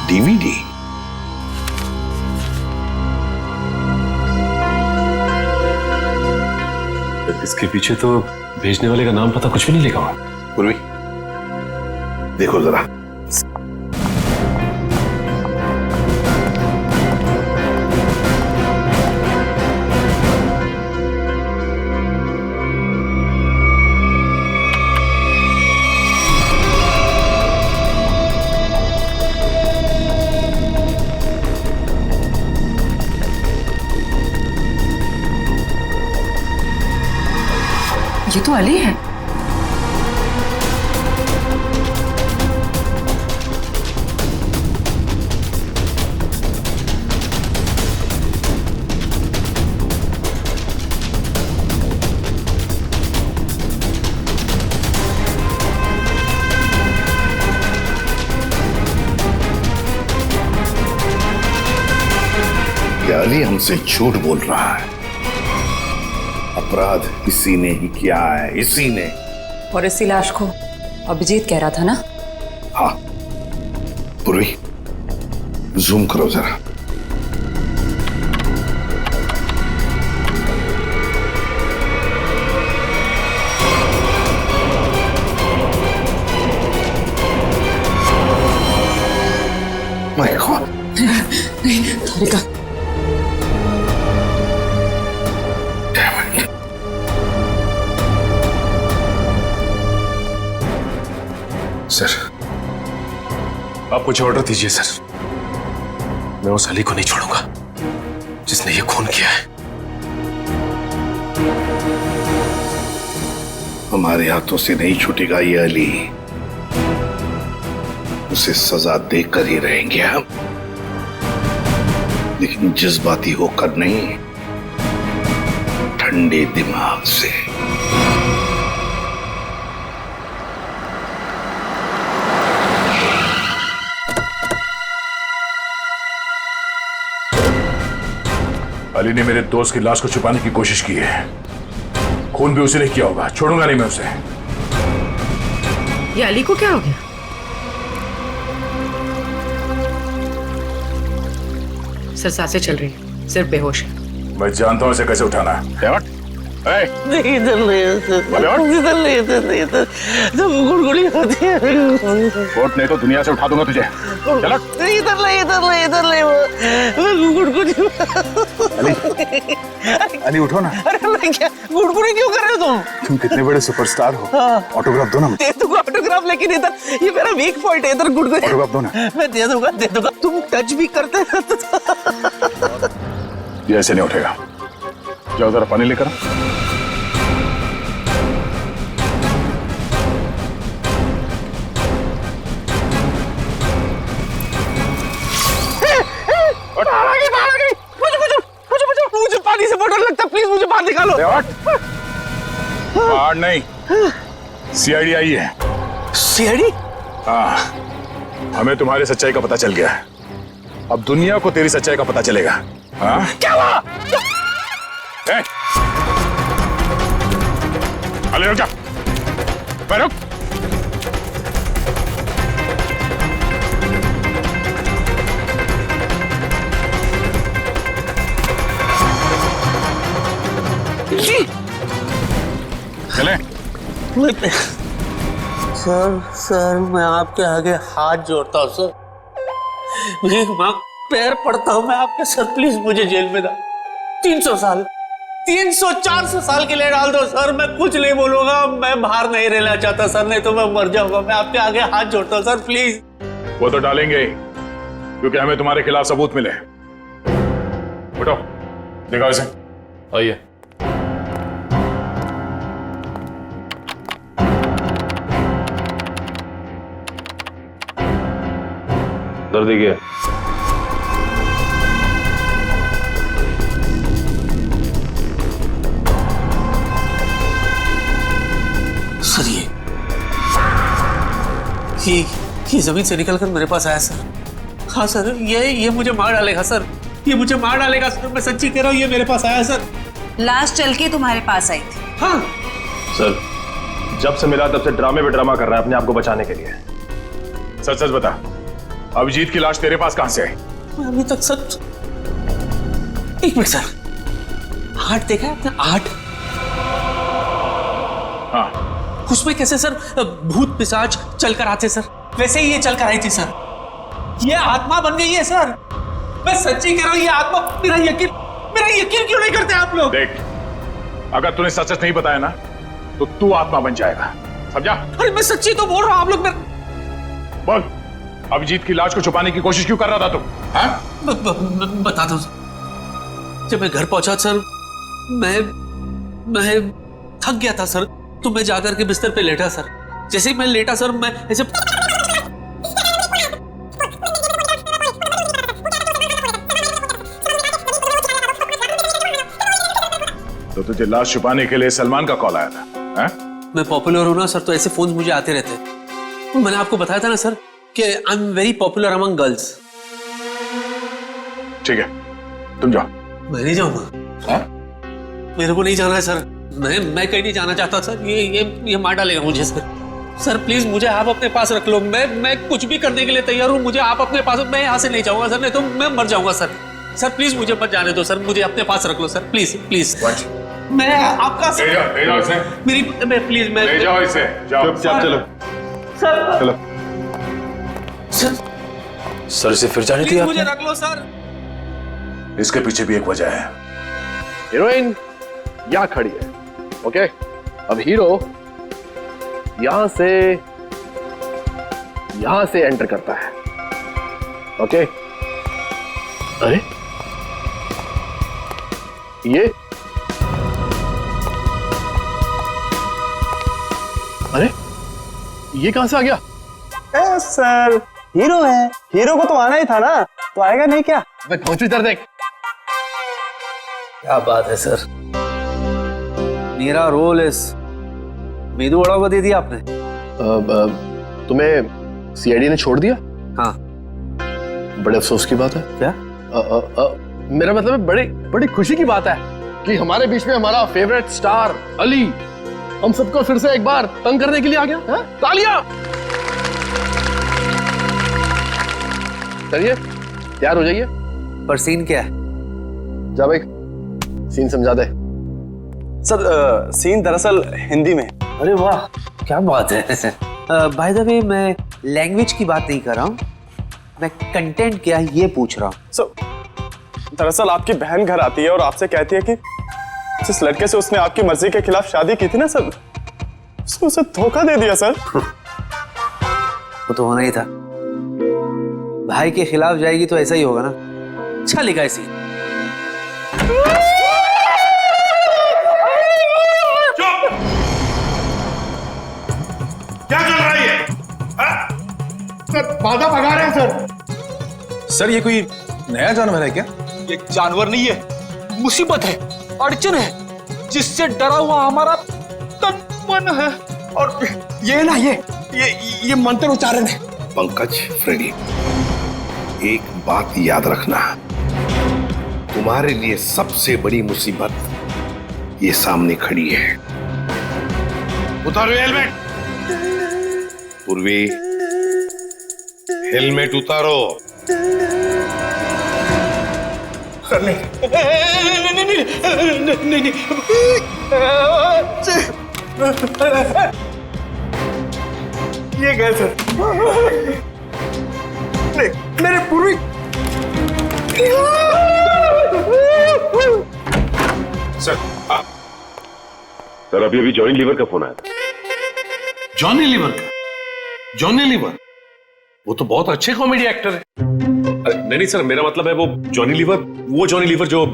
Speaker 14: DVD?
Speaker 17: इसके पीछे तो भेजने वाले का नाम पता कुछ भी नहीं लिखा हुआ।
Speaker 14: पूर्वी, देखो जरा।
Speaker 11: ये तो अली है।
Speaker 14: ये अली हमसे झूठ बोल रहा है। अपराध इसी ने ही किया है, इसी ने।
Speaker 15: और इसी लाश को अभिजीत कह रहा था ना?
Speaker 14: हाँ पूर्वी, जूम करो जरा। My God.
Speaker 15: तारिका,
Speaker 17: सर, आप कुछ ऑर्डर दीजिए सर। मैं उस अली को नहीं छोड़ूंगा जिसने ये खून किया है।
Speaker 14: हमारे हाथों से नहीं छूटेगा ये अली। उसे सजा देकर ही रहेंगे हम, लेकिन जज्बाती होकर नहीं, ठंडे दिमाग से।
Speaker 4: अली ने मेरे दोस्त की लाश को छुपाने की कोशिश की है। खून भी उसी ने किया होगा, छोड़ूंगा नहीं मैं उसे।
Speaker 11: ये अली को क्या हो गया? सर सांसें चल रही है, सिर्फ बेहोश है।
Speaker 4: मैं जानता हूं इसे कैसे उठाना है।
Speaker 13: नहीं, इधर नहीं, इधर नहीं, इधर नहीं, इधर तो गुड़गुड़ी होती है।
Speaker 4: कोर्ट नहीं तो दुनिया से उठा दूंगा तुझे। चलो।
Speaker 13: इधर नहीं, इधर नहीं, इधर नहीं, गुड़गुड़ी।
Speaker 4: अली उठो ना।
Speaker 13: अरे मैं क्या गुड़गुड़ी क्यों कर रहे हो तुम?
Speaker 4: तुम कितने बड़े सुपरस्टार हो। ऑटोग्राफ दो ना।
Speaker 13: दे दूंगा ऑटोग्राफ, लेकिन इधर ये मेरा वीक पॉइंट है, इधर गुड़गुड़ी।
Speaker 4: ऑटोग्राफ दो ना।
Speaker 13: मैं दे दूंगा। तुम टच भी करते हैं।
Speaker 4: ये ऐसे नहीं उठेगा। जाओ जरा पानी लेकर।
Speaker 11: बोलो।
Speaker 4: बाहर नहीं, सीआईडी आई है।
Speaker 11: सीआईडी?
Speaker 4: हाँ, हमें तुम्हारी सच्चाई का पता चल गया है। अब दुनिया को तेरी सच्चाई का पता चलेगा। हाँ?
Speaker 11: क्या हुआ?
Speaker 4: अरे रुक जा, रुक। चले।
Speaker 9: सर मैं आपके आगे हाथ जोड़ता हूँ सर, भीख मांग पैर पड़ता हूँ मैं आपके सर, प्लीज मुझे जेल में डाल। 300 साल 300-400 साल के लिए डाल दो सर, मैं कुछ नहीं बोलूंगा, मैं बाहर नहीं रहना चाहता सर, नहीं तो मैं मर जाऊंगा। मैं आपके आगे हाथ जोड़ता हूँ सर, प्लीज।
Speaker 4: वो तो डालेंगे क्योंकि हमें तुम्हारे खिलाफ सबूत मिले। उठो, दिखाओ इसे।
Speaker 17: आइए।
Speaker 4: दर्द क्या?
Speaker 9: सर ये जमीन से निकलकर मेरे पास आया सर। हाँ सर, ये मुझे मार डालेगा सर, ये मुझे मार डालेगा सर, मैं सच्ची कह रहा हूँ, ये मेरे पास आया सर।
Speaker 11: लाश चल के तुम्हारे पास आई थी?
Speaker 9: हाँ
Speaker 17: सर, जब से मिला तब से ड्रामे पे ड्रामा कर रहा है अपने आप को बचाने के लिए।
Speaker 4: सच सच बता, अभिजीत की लाश तेरे पास कहां से आई?
Speaker 9: मैं अभी तक सच। एक मिनट सर, 8 देखा है आपने? 8?
Speaker 4: हाँ।
Speaker 9: उसमें कैसे सर भूत पिशाच चलकर आते सर, वैसे ही ये चलकर आई थी सर। ये आत्मा बन गई है सर, मैं सच्ची कह रहा हूँ, ये आत्मा। मेरा यकीन क्यों नहीं करते आप लोग?
Speaker 4: देख, अगर तूने सच सच नहीं बताया ना तो तू आत्मा बन जाएगा, समझा?
Speaker 9: अरे मैं सच्ची तो बोल रहा हूँ, आप लोग
Speaker 4: बोल, अभिजीत की लाश को छुपाने की कोशिश क्यों कर रहा था तू?
Speaker 9: बता दो। जब मैं घर पहुंचा सर, मैं थक गया था सर, तो मैं जाकर के बिस्तर पे लेटा सर। जैसे ही मैं लेटा सर, मैं ऐसे
Speaker 4: तो तुझे लाश छुपाने के लिए सलमान का कॉल आया था? है?
Speaker 9: मैं पॉपुलर हूं ना सर, तो ऐसे फोन मुझे आते रहते हैं। तो मैंने आपको बताया था ना सर कि I am very popular among girls.
Speaker 4: ठीक है, तुम जाओ।
Speaker 9: मैं नहीं जाऊंगा। मेरे को नहीं जाना है सर, मैं कहीं नहीं जाना चाहता सर। ये मार डालेगा मुझे सर। सर प्लीज मुझे आप अपने पास रख लो, मैं कुछ भी करने के लिए तैयार हूँ। मुझे आप अपने पास, मैं यहाँ से नहीं जाऊंगा सर, नहीं तो मैं मर जाऊंगा सर। सर प्लीज मुझे मत जाने दो सर, मुझे अपने पास रख लो सर, प्लीज प्लीज। मैं आपका
Speaker 4: ले जाओ इसे।
Speaker 9: मेरी प्लीज मैं
Speaker 4: ले जाओ इसे, जाओ।
Speaker 17: चुपचाप चलो
Speaker 9: सर।
Speaker 17: चलो सर, इसे फिर जाने दिया
Speaker 9: मुझे रख लो सर।
Speaker 4: इसके पीछे भी एक वजह है।
Speaker 6: हीरोइन यहाँ खड़ी है, ओके? अब हीरो यहां से एंटर करता है, ओके? अरे ये कहां से आ गया?
Speaker 12: सर हीरो है, हीरो को तो आना ही था ना, तो आएगा नहीं क्या?
Speaker 6: मैं पहुंचू इधर देख।
Speaker 9: क्या बात है सर, मेरा रोल इस मेदू वड़ा को दे दिया आपने।
Speaker 6: तुम्हें सीआईडी ने छोड़ दिया?
Speaker 9: हाँ।
Speaker 6: बड़े अफसोस की बात है।
Speaker 9: क्या?
Speaker 6: मेरा मतलब है बड़ी खुशी की बात है कि हमारे बीच में हमारा फेवरेट स्टार अली हम सबको फिर से एक बार तंग करने के लिए आ गया है? तालियां! चलिए तैयार हो जाइए।
Speaker 9: पर सीन क्या है?
Speaker 6: जा भाई, सीन समझा दे।
Speaker 12: सर सीन दरअसल हिंदी में।
Speaker 9: अरे वाह, क्या बात है। बाय द वे, मैं लैंग्वेज की बात नहीं कर रहा हूँ, मैं कंटेंट क्या है ये पूछ रहा हूँ।
Speaker 12: सर दरअसल आपकी बहन घर आती है और आपसे कहती है कि जिस लड़के से उसने आपकी मर्जी के खिलाफ शादी की थी ना सर, उसने उसे धोखा दे दिया सर।
Speaker 9: वो तो होना ही था, भाई के खिलाफ जाएगी तो ऐसा ही होगा ना। अच्छा लिखा है सीन।
Speaker 7: क्या चल रहा है ये?
Speaker 12: सर बाधा भगा रहे हैं
Speaker 17: सर ये कोई नया जानवर है क्या?
Speaker 12: ये जानवर नहीं है, मुसीबत है, अड़चन है।
Speaker 18: जिससे डरा हुआ हमारा तन मन है। और ये ना ये मंत्र उच्चारण है।
Speaker 14: पंकज, फ्रेडी, एक बात याद रखना, तुम्हारे लिए सबसे बड़ी मुसीबत ये सामने खड़ी है। उतारो हेलमेट। पूर्वी, हेलमेट उतारो।
Speaker 18: नहीं, ये गए सर। नहीं, मेरे पूर्वी।
Speaker 17: सर अभी जॉनी लीवर का फोन आया था।
Speaker 14: जॉनी लीवर का? जॉनी लीवर वो तो बहुत अच्छे कॉमेडी एक्टर है।
Speaker 17: नहीं सर, मेरा मतलब है वो जॉनी लीवर जो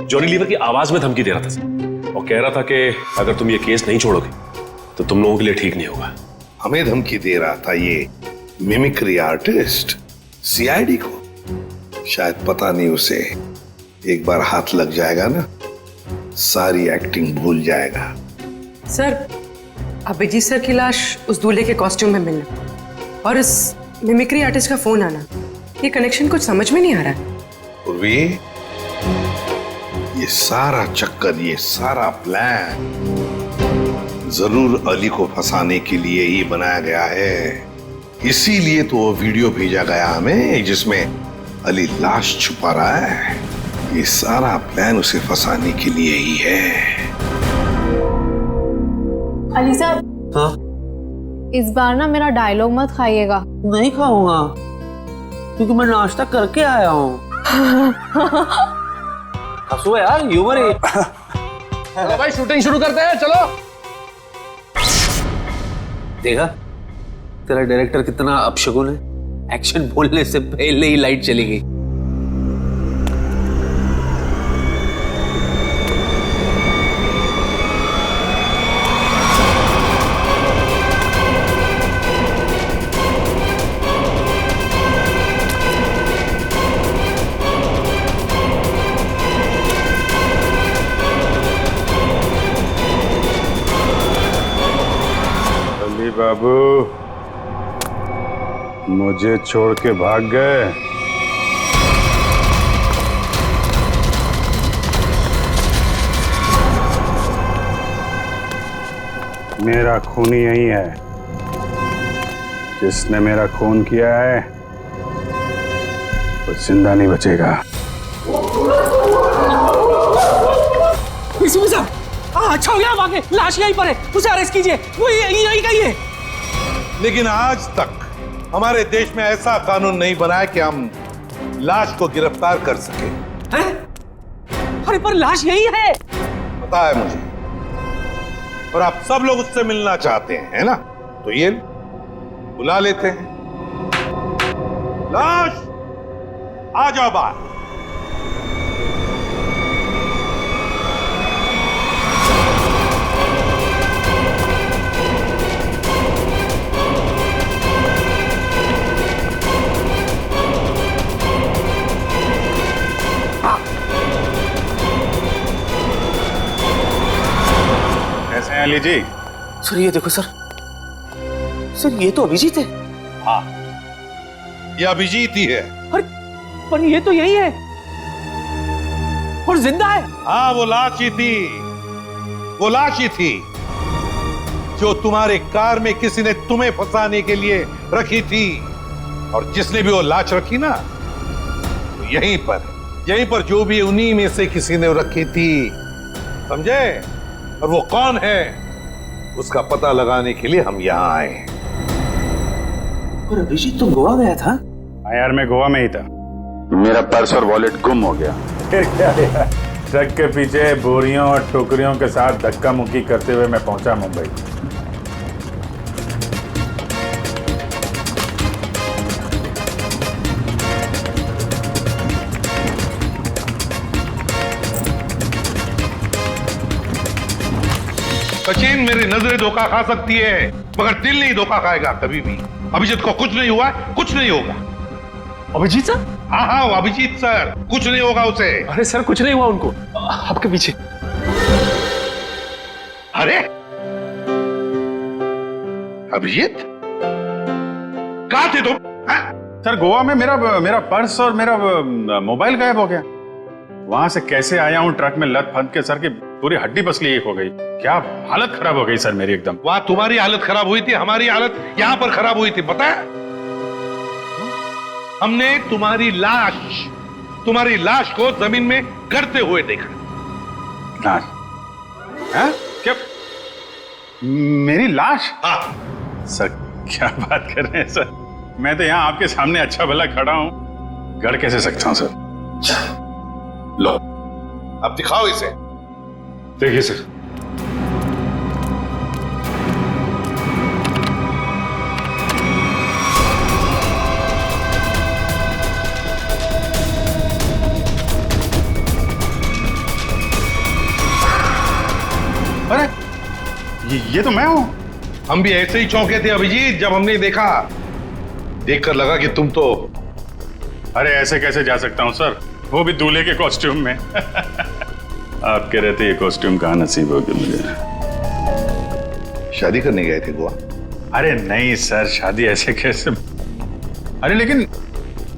Speaker 17: जॉनी लीवर की आवाज में धमकी दे रहा था सर, और कह रहा था कि अगर तुम ये केस नहीं छोड़ोगे तो तुम लोगों के लिए ठीक नहीं होगा।
Speaker 14: हमें धमकी दे रहा था ये मिमिक्री आर्टिस्ट सीआईडी को। शायद पता नहीं उसे एक बार हाथ लग जाएगा ना, सारी एक्टिंग भूल जाएगा।
Speaker 11: सर, अभिजीत सर की लाश उस दूल्हे के कॉस्ट्यूम में मिलना और इस मिमिक्री आर्टिस्ट का फोन आना, ये कनेक्शन कुछ समझ में नहीं आ रहा है।
Speaker 14: पूर्वी, ये सारा चक्कर, ये सारा प्लान जरूर अली को फंसाने के लिए ही बनाया गया है। इसीलिए तो वो वीडियो भेजा गया हमें जिसमें अली लाश छुपा रहा है। ये सारा प्लान उसे फंसाने के लिए ही है।
Speaker 5: अली साहब,
Speaker 9: हाँ?
Speaker 5: इस बार ना मेरा डायलॉग मत खाइएगा।
Speaker 9: नहीं खाऊंगा, क्योंकि मैं नाश्ता करके आया हूँ। हंसो यार, ह्यूमर है।
Speaker 6: चलो भाई, शूटिंग शुरू करते हैं, चलो।
Speaker 9: देखा तेरा डायरेक्टर कितना अपशगुन है, एक्शन बोलने से पहले ही लाइट चली गई।
Speaker 4: बाबू मुझे छोड़ के भाग गए। मेरा खूनी यही है, जिसने मेरा खून किया है वो जिंदा नहीं बचेगा।
Speaker 10: साहब, अच्छा हो गया, आगे लाश यहीं पर है, उसे अरेस्ट कीजिए, वो यहीं का ही है।
Speaker 14: लेकिन आज तक हमारे देश में ऐसा कानून नहीं बना है कि हम लाश को गिरफ्तार कर सके।
Speaker 10: हैं? अरे पर लाश यही है।
Speaker 14: पता है मुझे, और आप सब लोग उससे मिलना चाहते हैं, है ना? तो ये बुला लेते हैं। लाश, आ जाओ बाहर।
Speaker 4: कैसे हैं अली जी?
Speaker 9: सर ये देखो सर, ये तो अभिजीत है।
Speaker 14: हाँ, ये अभिजीत ही है।
Speaker 10: अरे पर ये तो यही है और जिंदा है।
Speaker 14: हाँ, वो लाश ही थी, वो लाश ही थी जो तुम्हारे कार में किसी ने तुम्हें फंसाने के लिए रखी थी। और जिसने भी वो लाश रखी ना, तो यहीं पर जो भी उन्हीं में से किसी ने रखी थी, समझे? और वो कौन है उसका पता लगाने के लिए हम यहाँ आए।
Speaker 9: और अभिजीत तुम गोवा गया था?
Speaker 4: हाँ यार, मैं गोवा में ही था। मेरा पर्स और वॉलेट गुम हो गया। फिर क्या यार, ट्रक के पीछे बोरियों और टोकरियों के साथ धक्का मुक्की करते हुए मैं पहुंचा मुंबई।
Speaker 14: सचिन, मेरी नजरें धोखा खा सकती है मगर दिल नहीं धोखा खाएगा कभी भी। अभिजीत को कुछ नहीं हुआ, कुछ नहीं होगा।
Speaker 17: अभिजीत सर?
Speaker 14: हाँ, अभिजीत सर, कुछ नहीं होगा उसे।
Speaker 17: अरे सर, कुछ नहीं हुआ उनको, आपके पीछे।
Speaker 14: अरे अभिजीत, कहाँ थे तुम?
Speaker 4: सर गोवा में मेरा पर्स और मेरा मोबाइल गायब हो गया। वहां से कैसे आया हूँ ट्रक में लद फंद के, सर की पूरी हड्डी पसली एक हो गई। क्या हालत खराब हो गई सर मेरी एकदम।
Speaker 14: वहां तुम्हारी हालत खराब हुई थी, हमारी हालत यहां पर खराब हुई थी, पता है? हमने तुम्हारी लाश को जमीन में गड़ते हुए देखा।
Speaker 4: लाश? हाँ? क्या मेरी लाश?
Speaker 14: हाँ।
Speaker 4: सर क्या बात कर रहे हैं सर, मैं तो यहाँ आपके सामने अच्छा भला खड़ा हूँ, गड़ कैसे सकता हूँ सर?
Speaker 14: लो अब दिखाओ इसे।
Speaker 4: देखिए सर। अरे ये तो मैं हूं।
Speaker 14: हम भी ऐसे ही चौंके थे अभिजीत जब हमने देखा। देखकर लगा कि तुम तो।
Speaker 4: अरे ऐसे कैसे जा सकता हूं सर, वो भी दूल्हे के कॉस्ट्यूम में। आपके रहते ये कॉस्ट्यूम कहाँ नसीब होगी मुझे।
Speaker 14: शादी करने गए थे गोवा?
Speaker 4: अरे नहीं सर, शादी ऐसे कैसे। अरे लेकिन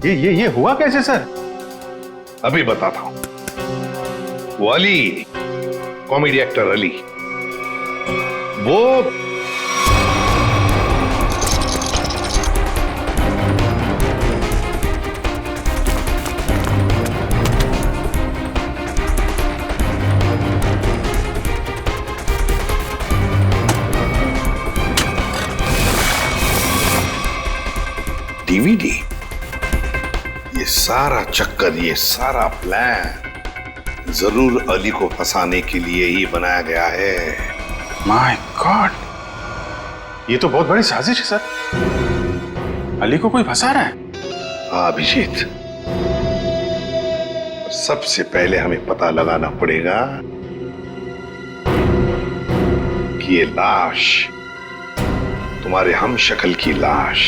Speaker 4: ये हुआ कैसे सर?
Speaker 14: अभी बताता हूं। वो अली, कॉमेडी एक्टर अली, वो डीवीडी, ये सारा चक्कर, ये सारा प्लान जरूर अली को फंसाने के लिए ही बनाया गया है।
Speaker 4: माय गॉड, ये तो बहुत बड़ी साजिश है सर। अली को कोई फंसा रहा है?
Speaker 14: हाँ अभिजीत, सबसे पहले हमें पता लगाना पड़ेगा कि ये लाश, तुम्हारे हमशक्ल की लाश,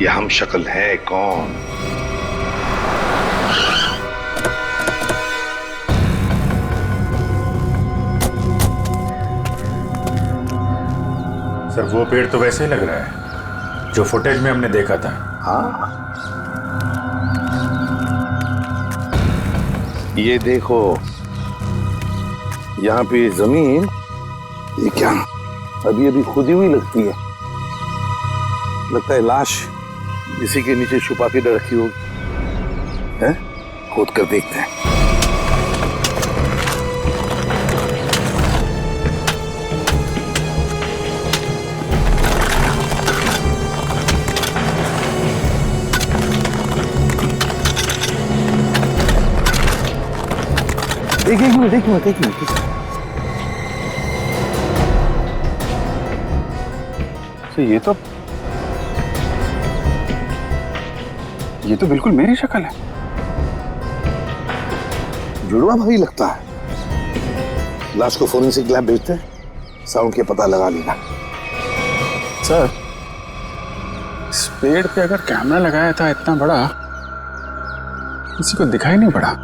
Speaker 14: ये हमशक्ल है कौन?
Speaker 4: सर वो पेड़ तो वैसे ही लग रहा है जो फुटेज में हमने देखा था।
Speaker 14: हाँ, ये देखो, यहाँ पे जमीन, ये क्या अभी अभी खुदी हुई लगती है। लगता है लाश इसी के नीचे छुपा के रखी होगी। हैं? खोद कर देखते हैं। देखिए।
Speaker 4: ये तो बिल्कुल मेरी शक्ल है।
Speaker 14: जुड़वा भाई लगता है। लाश को फोरेंसिक लैब भेजते हैं, साउंड के पता लगा लेगा।
Speaker 4: सर इस पेड़ पे अगर कैमरा लगाया था इतना बड़ा, किसी को दिखाई नहीं पड़ा।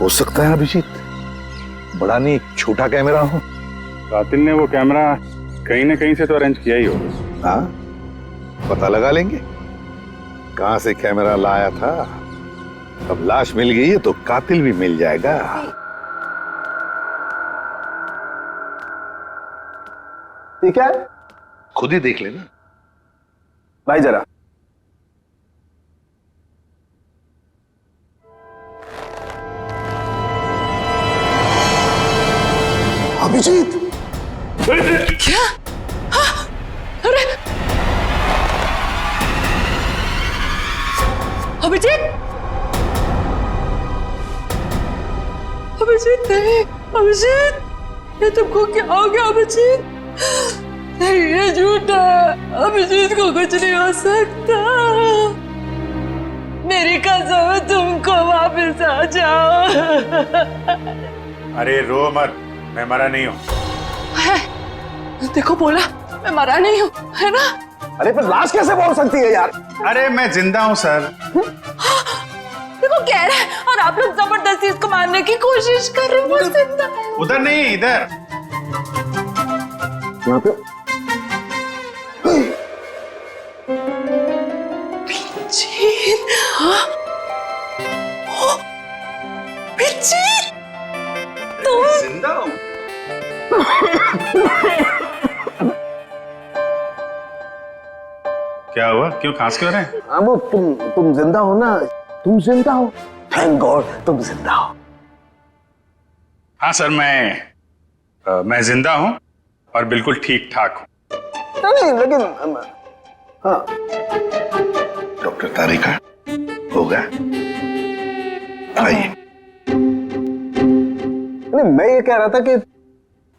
Speaker 14: हो सकता है अभिजीत, बड़ा नहीं छोटा कैमरा हो।
Speaker 4: कातिल ने वो कैमरा कहीं ना कहीं से तो अरेंज किया ही होगा।
Speaker 14: हाँ, पता लगा लेंगे कहां से कैमरा लाया था। अब लाश मिल गई है तो कातिल भी मिल जाएगा।
Speaker 12: ठीक है,
Speaker 14: खुद ही देख लेना
Speaker 12: भाई जरा।
Speaker 14: अभिजीत,
Speaker 15: क्या? हाँ? अरे अभिजीत, अभिजीत नहीं, अभिजीत, ये तुमको क्या हो गया अभिजीत? नहीं, ये झूठा है, अभिजीत को कुछ नहीं हो सकता। मेरी कसम है, तुमको वापस आ जाओ।
Speaker 4: अरे रो मत, मैं मरा नहीं हूँ।
Speaker 15: देखो बोला मैं मरा नहीं हूँ, है ना?
Speaker 12: अरे पर लाश कैसे बोल सकती है यार?
Speaker 4: अरे मैं जिंदा हूँ सर।
Speaker 15: देखो कह रहा है और आप लोग जबरदस्ती इसको मारने की कोशिश कर रहे हो। वो जिंदा है।
Speaker 4: उधर नहीं, इधर।
Speaker 12: यहाँ पे
Speaker 7: जिंदा हूँ।
Speaker 4: क्या हुआ? क्यों खांस क्यों रहे हैं?
Speaker 12: हाँ, वो तुम जिंदा हो ना? तुम जिंदा हो? थैंक गॉड तुम जिंदा हो।
Speaker 4: हाँ सर, मैं जिंदा हूँ और बिल्कुल ठीक ठाक हूँ।
Speaker 12: नहीं लेकिन हाँ,
Speaker 14: डॉक्टर तारिका होगा? आइए।
Speaker 12: नहीं, मैं ये कह रहा था कि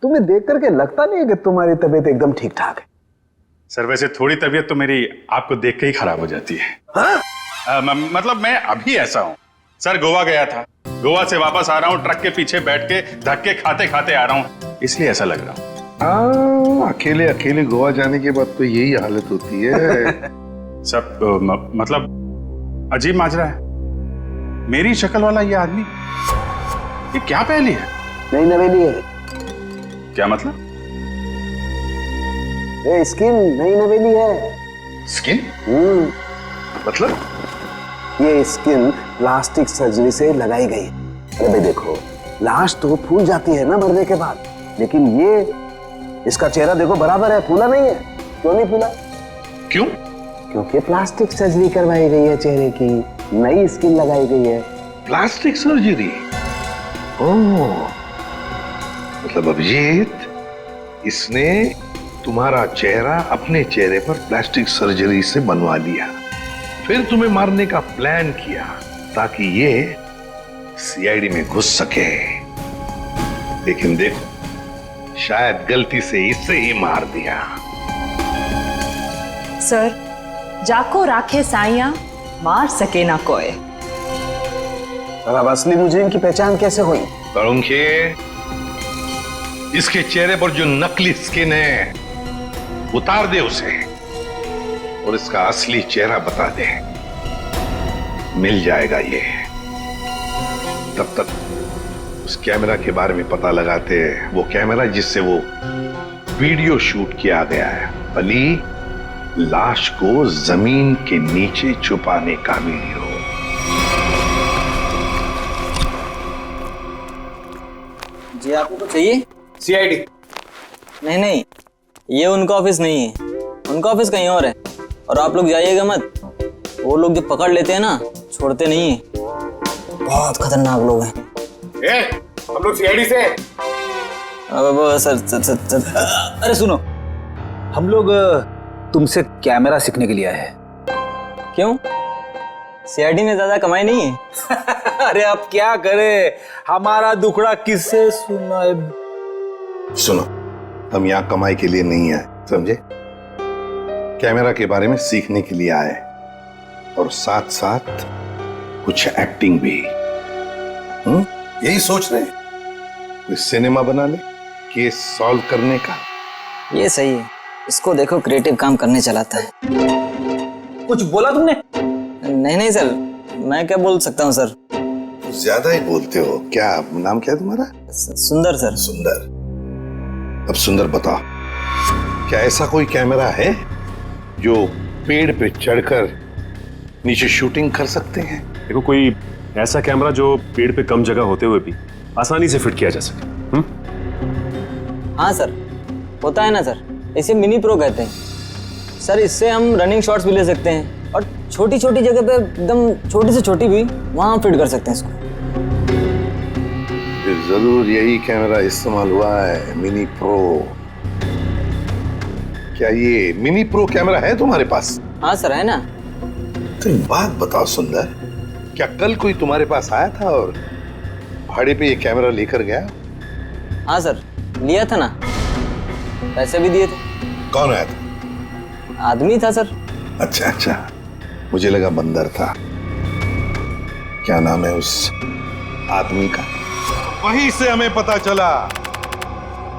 Speaker 12: तुम्हें देख करके लगता नहीं है कि तुम्हारी तबीयत एकदम ठीक ठाक है।
Speaker 4: सर वैसे थोड़ी तबीयत तो मेरी आपको देख के ही खराब हो जाती है।
Speaker 12: हाँ?
Speaker 4: मतलब मैं अभी ऐसा हूँ सर, गोवा गया था, गोवा से वापस आ रहा हूँ, ट्रक के पीछे बैठ के धक्के खाते खाते आ रहा हूँ, इसलिए ऐसा लग रहा हूँ।
Speaker 14: अकेले अकेले गोवा जाने के बाद तो यही हालत होती है।
Speaker 4: सब मतलब अजीब माजरा है। मेरी शक्ल वाला ये आदमी, ये क्या पहली है?
Speaker 12: नई नवेली है।
Speaker 4: क्या मतलब?
Speaker 12: ये स्किन नई नवेली है।
Speaker 14: स्किन? मतलब?
Speaker 12: ये स्किन प्लास्टिक सर्जरी से लगाई गई। अरे भाई देखो, लाश तो फूल जाती है ना मरने के बाद, लेकिन ये इसका चेहरा देखो बराबर है, फूला नहीं है। क्यों नहीं फूला?
Speaker 14: क्यों?
Speaker 12: क्योंकि प्लास्टिक सर्जरी करवाई गई है चेहरे की, नई स्किन लगाई गई है।
Speaker 14: Plastic surgery? ओह, मतलब अभिजीत, इसने तुम्हारा चेहरा अपने चेहरे पर प्लास्टिक सर्जरी से बनवा लिया, फिर तुम्हें मारने का प्लान किया ताकि ये सीआईडी में घुस सके। लेकिन देखो, शायद गलती से इसे ही मार दिया।
Speaker 15: सर, जाको राखे साइया मार सके ना कोई।
Speaker 12: अब असली मुजरिम की पहचान कैसे हुई?
Speaker 14: तरुणखे, इसके चेहरे पर जो नकली स्किन है उतार दे उसे और इसका असली चेहरा बता दे, मिल जाएगा ये। तब तक उस कैमरा के बारे में पता लगाते हैं, वो कैमरा जिससे वो वीडियो शूट किया गया है, अली लाश को जमीन के नीचे छुपाने का वीडियो।
Speaker 19: जी आपको कुछ चाहिए?
Speaker 18: सीआईडी?
Speaker 19: नहीं नहीं, ये उनका ऑफिस नहीं है, उनका ऑफिस कहीं और है। और आप लोग जाइएगा मत, वो लोग जो पकड़ लेते हैं ना, छोड़ते नहीं है, बहुत खतरनाक लोग हैं।
Speaker 18: हम लोग सीआईडी से हैं।
Speaker 19: सर।
Speaker 20: अरे सुनो, हम लोग तुमसे कैमरा सीखने के लिए आए हैं।
Speaker 19: क्यों? सीआईडी में ज्यादा कमाई नहीं है?
Speaker 20: अरे अब क्या करें, हमारा दुखड़ा किससे सुनाए?
Speaker 14: सुनो, हम यहाँ कमाई के लिए नहीं आए, समझे? कैमरा के बारे में सीखने के लिए आए और साथ साथ कुछ एक्टिंग भी। यही सोच रहे हैं, कोई सिनेमा बना ले, केस सॉल्व करने का।
Speaker 19: ये सही है, इसको देखो क्रिएटिव काम करने चलाता है।
Speaker 20: कुछ बोला तुमने?
Speaker 19: नहीं नहीं सर, मैं क्या बोल सकता हूँ सर?
Speaker 14: ज्यादा ही बोलते हो। क्या नाम क्या है तुम्हारा?
Speaker 19: सुंदर सर।
Speaker 14: सुंदर। अब सुंदर बताओ, क्या ऐसा कोई कैमरा है जो पेड़ पे चढ़कर नीचे शूटिंग कर सकते हैं?
Speaker 17: देखो, कोई ऐसा कैमरा जो पेड़ पे कम जगह होते हुए भी आसानी से फिट किया जा सके।
Speaker 19: हाँ सर, होता है ना सर, इसे मिनी प्रो कहते हैं सर। इससे हम रनिंग शॉट्स भी ले सकते हैं और छोटी छोटी जगह पे एकदम छोटी से छोटी भी वहां फिट कर सकते हैं इसको।
Speaker 14: फिर जरूर यही कैमरा इस्तेमाल हुआ है, मिनी प्रो। क्या ये मिनी प्रो कैमरा है तुम्हारे पास?
Speaker 19: हाँ सर, है ना।
Speaker 14: तो एक बात बताओ सुंदर, क्या कल कोई तुम्हारे पास आया था और भाड़े पे ये कैमरा लेकर गया?
Speaker 19: हाँ सर, लिया था ना, पैसे भी दिए थे।
Speaker 14: कौन आया था?
Speaker 19: आदमी था सर।
Speaker 14: अच्छा अच्छा, मुझे लगा बंदर था। क्या नाम है उस आदमी का? वहीं से हमें पता चला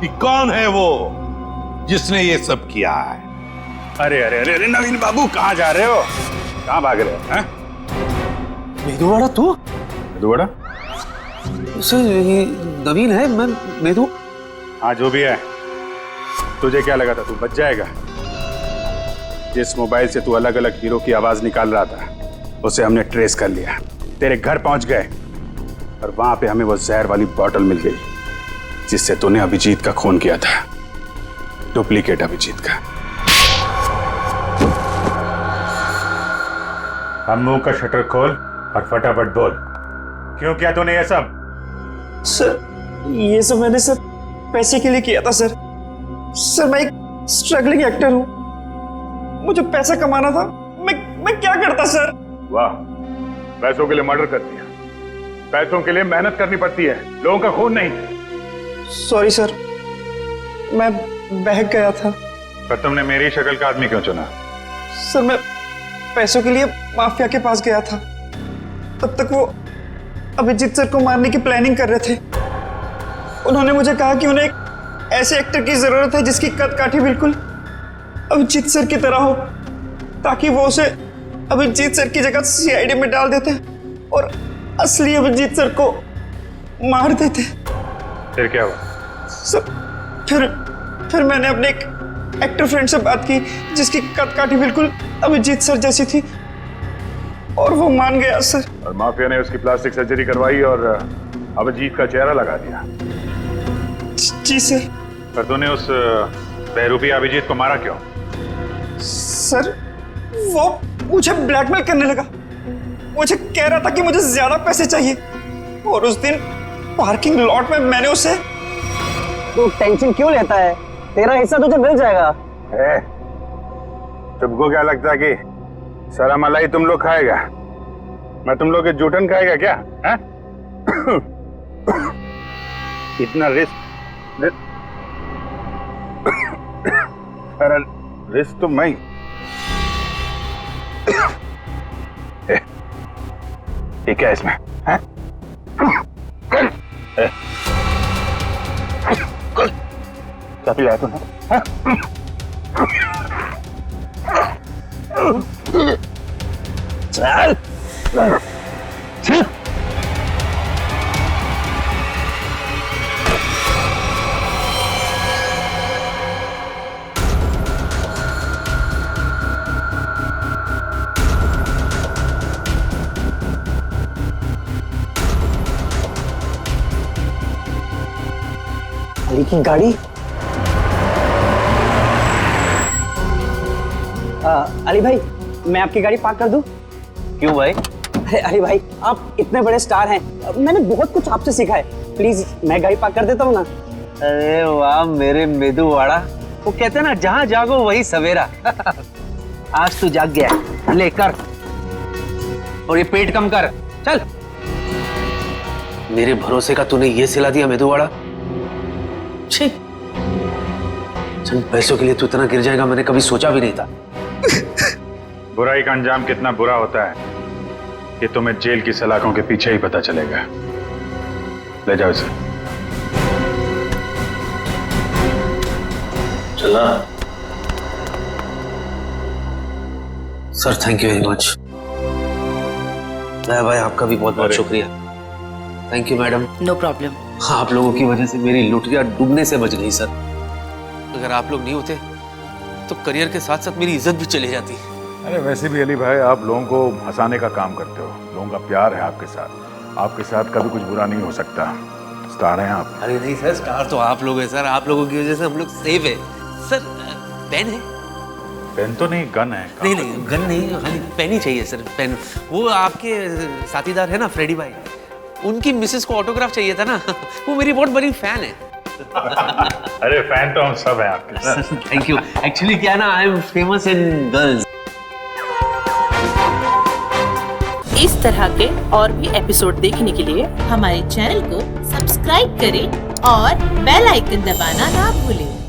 Speaker 14: कि कौन है वो जिसने ये सब किया है।
Speaker 4: अरे अरे अरे अरे नवीन बाबू, कहाँ जा रहे हो? कहाँ भाग रहे हो?
Speaker 20: मेदुवाड़ा तू?
Speaker 4: मेदुवाड़ा?
Speaker 20: उसे
Speaker 9: नवीन है, मैं तो।
Speaker 4: हाँ जो भी है, तुझे क्या लगा था तू बच जाएगा? जिस मोबाइल से तू अलग अलग हीरो की आवाज निकाल रहा था उसे हमने ट्रेस कर लिया, तेरे घर पहुंच गए और वहां पे हमें वो जहर वाली बोतल मिल गई जिससे तूने अभिजीत का खून किया था, डुप्लीकेट अभिजीत का। हम मुंह का शटर खोल और फटाफट बोल, क्यों किया तूने ये सब?
Speaker 21: सर ये सब मैंने सर पैसे के लिए किया था सर। सर मैं एक स्ट्रगलिंग एक्टर हूँ, मुझे पैसा कमाना था, मैं क्या करता सर?
Speaker 4: वाह, पैसों के लिए मर्डर कर दिया। पैसों के लिए मेहनत करनी पड़ती है, लोगों का खून नहीं।
Speaker 21: सॉरी सर, मैं बहक गया था।
Speaker 4: पर तुमने मेरी शक्ल का आदमी क्यों चुना?
Speaker 21: सर मैं पैसों के लिए माफिया के पास गया था, तब तक वो अभिजीत सर को मारने की प्लानिंग कर रहे थे। उन्होंने मुझे कहा कि उन्हें एक ऐसे एक्टर की जरूरत है जिसकी कद काठी बिल्कुल अभिजीत सर की तरह हो, ताकि वो उसे अभिजीत सर की जगह सीआईडी में डाल देते और असली अभिजीत सर को मार देते।
Speaker 4: फिर क्या हुआ?
Speaker 21: सर फिर मैंने अपने एक एक्टर फ्रेंड से बात की जिसकी कद काठी बिल्कुल अभिजीत सर जैसी थी, और वो मान गया सर।
Speaker 4: और माफिया ने उसकी प्लास्टिक सर्जरी करवाई और अभिजीत का चेहरा लगा दिया।
Speaker 21: जी सर।
Speaker 4: पर तूने उस बहरूपी अभिजीत को मारा क्यों?
Speaker 21: सर वो मुझे ब्लैकमेल करने लगा, मुझे कह रहा था कि मुझे ज्यादा पैसे चाहिए, और उस दिन पार्किंग लॉट में मैंने उसे।
Speaker 19: तू टेंशन क्यों लेता है, तेरा हिस्सा तुझे मिल जाएगा।
Speaker 4: तुमको क्या लगता है कि सारा मलाई तुम लोग खाएगा? मैं तुम लोग के जूठन खाएगा क्या? है? इतना रिस्क तो मैं ये क्या इसमें है? क्या पिलाया तूने? चल
Speaker 19: अली की गाड़ी। अली भाई मैं आपकी गाड़ी पार्क कर दूं?
Speaker 9: क्यों भाई?
Speaker 19: अली भाई आप इतने बड़े स्टार हैं, मैंने बहुत कुछ आपसे सीखा है, प्लीज मैं गाड़ी पार्क कर देता हूँ ना।
Speaker 9: अरे वाह मेरे मेदूवाड़ा, वो कहते हैं ना जहाँ जागो वही सवेरा। आज तू जाग गया, लेकर और ये पेट कम कर, चल। मेरे भरोसे का तूने ये सिला दिया मेदूवाड़ा। छी, चंद पैसों के लिए तू इतना गिर जाएगा मैंने कभी सोचा भी नहीं था।
Speaker 4: बुराई का अंजाम कितना बुरा होता है ये तुम्हें जेल की सलाखों के पीछे ही पता चलेगा। ले जाओ इसे।
Speaker 9: चला sir, thank you very much. भाई आपका भी बहुत बहुत शुक्रिया। Thank you madam.
Speaker 15: No problem.
Speaker 9: आप लोगों की वजह से मेरी लुटिया डूबने से बच गई सर। अगर आप लोग नहीं होते तो करियर के साथ साथ मेरी इज्जत भी चली जाती।
Speaker 4: अरे वैसे भी अली भाई आप लोगों को हंसाने का काम करते हो, लोगों का प्यार है आपके साथ कभी कुछ बुरा नहीं हो सकता। स्टार हैं आप।
Speaker 9: अरे नहीं सर, स्टार तो आप लोग हैं सर, आप लोगों की वजह से हम लोग सेफ है सर। पेन है?
Speaker 4: पेन तो नहीं, गन है।
Speaker 9: नहीं नहीं गन नहीं, खाली पेन ही चाहिए सर, पेन। वो आपके साथीदार है ना फ्रेडी भाई, उनकी मिसेस को ऑटोग्राफ चाहिए था ना। वो मेरी बहुत बड़ी फैन है।
Speaker 4: अरे फैन तो हम सब हैं आपके सर।
Speaker 9: Thank you. एक्चुअली क्या ना, I am famous in girls.
Speaker 22: इस तरह के और भी एपिसोड देखने के लिए हमारे चैनल को सब्सक्राइब करें और बेल आइकन दबाना ना भूलें।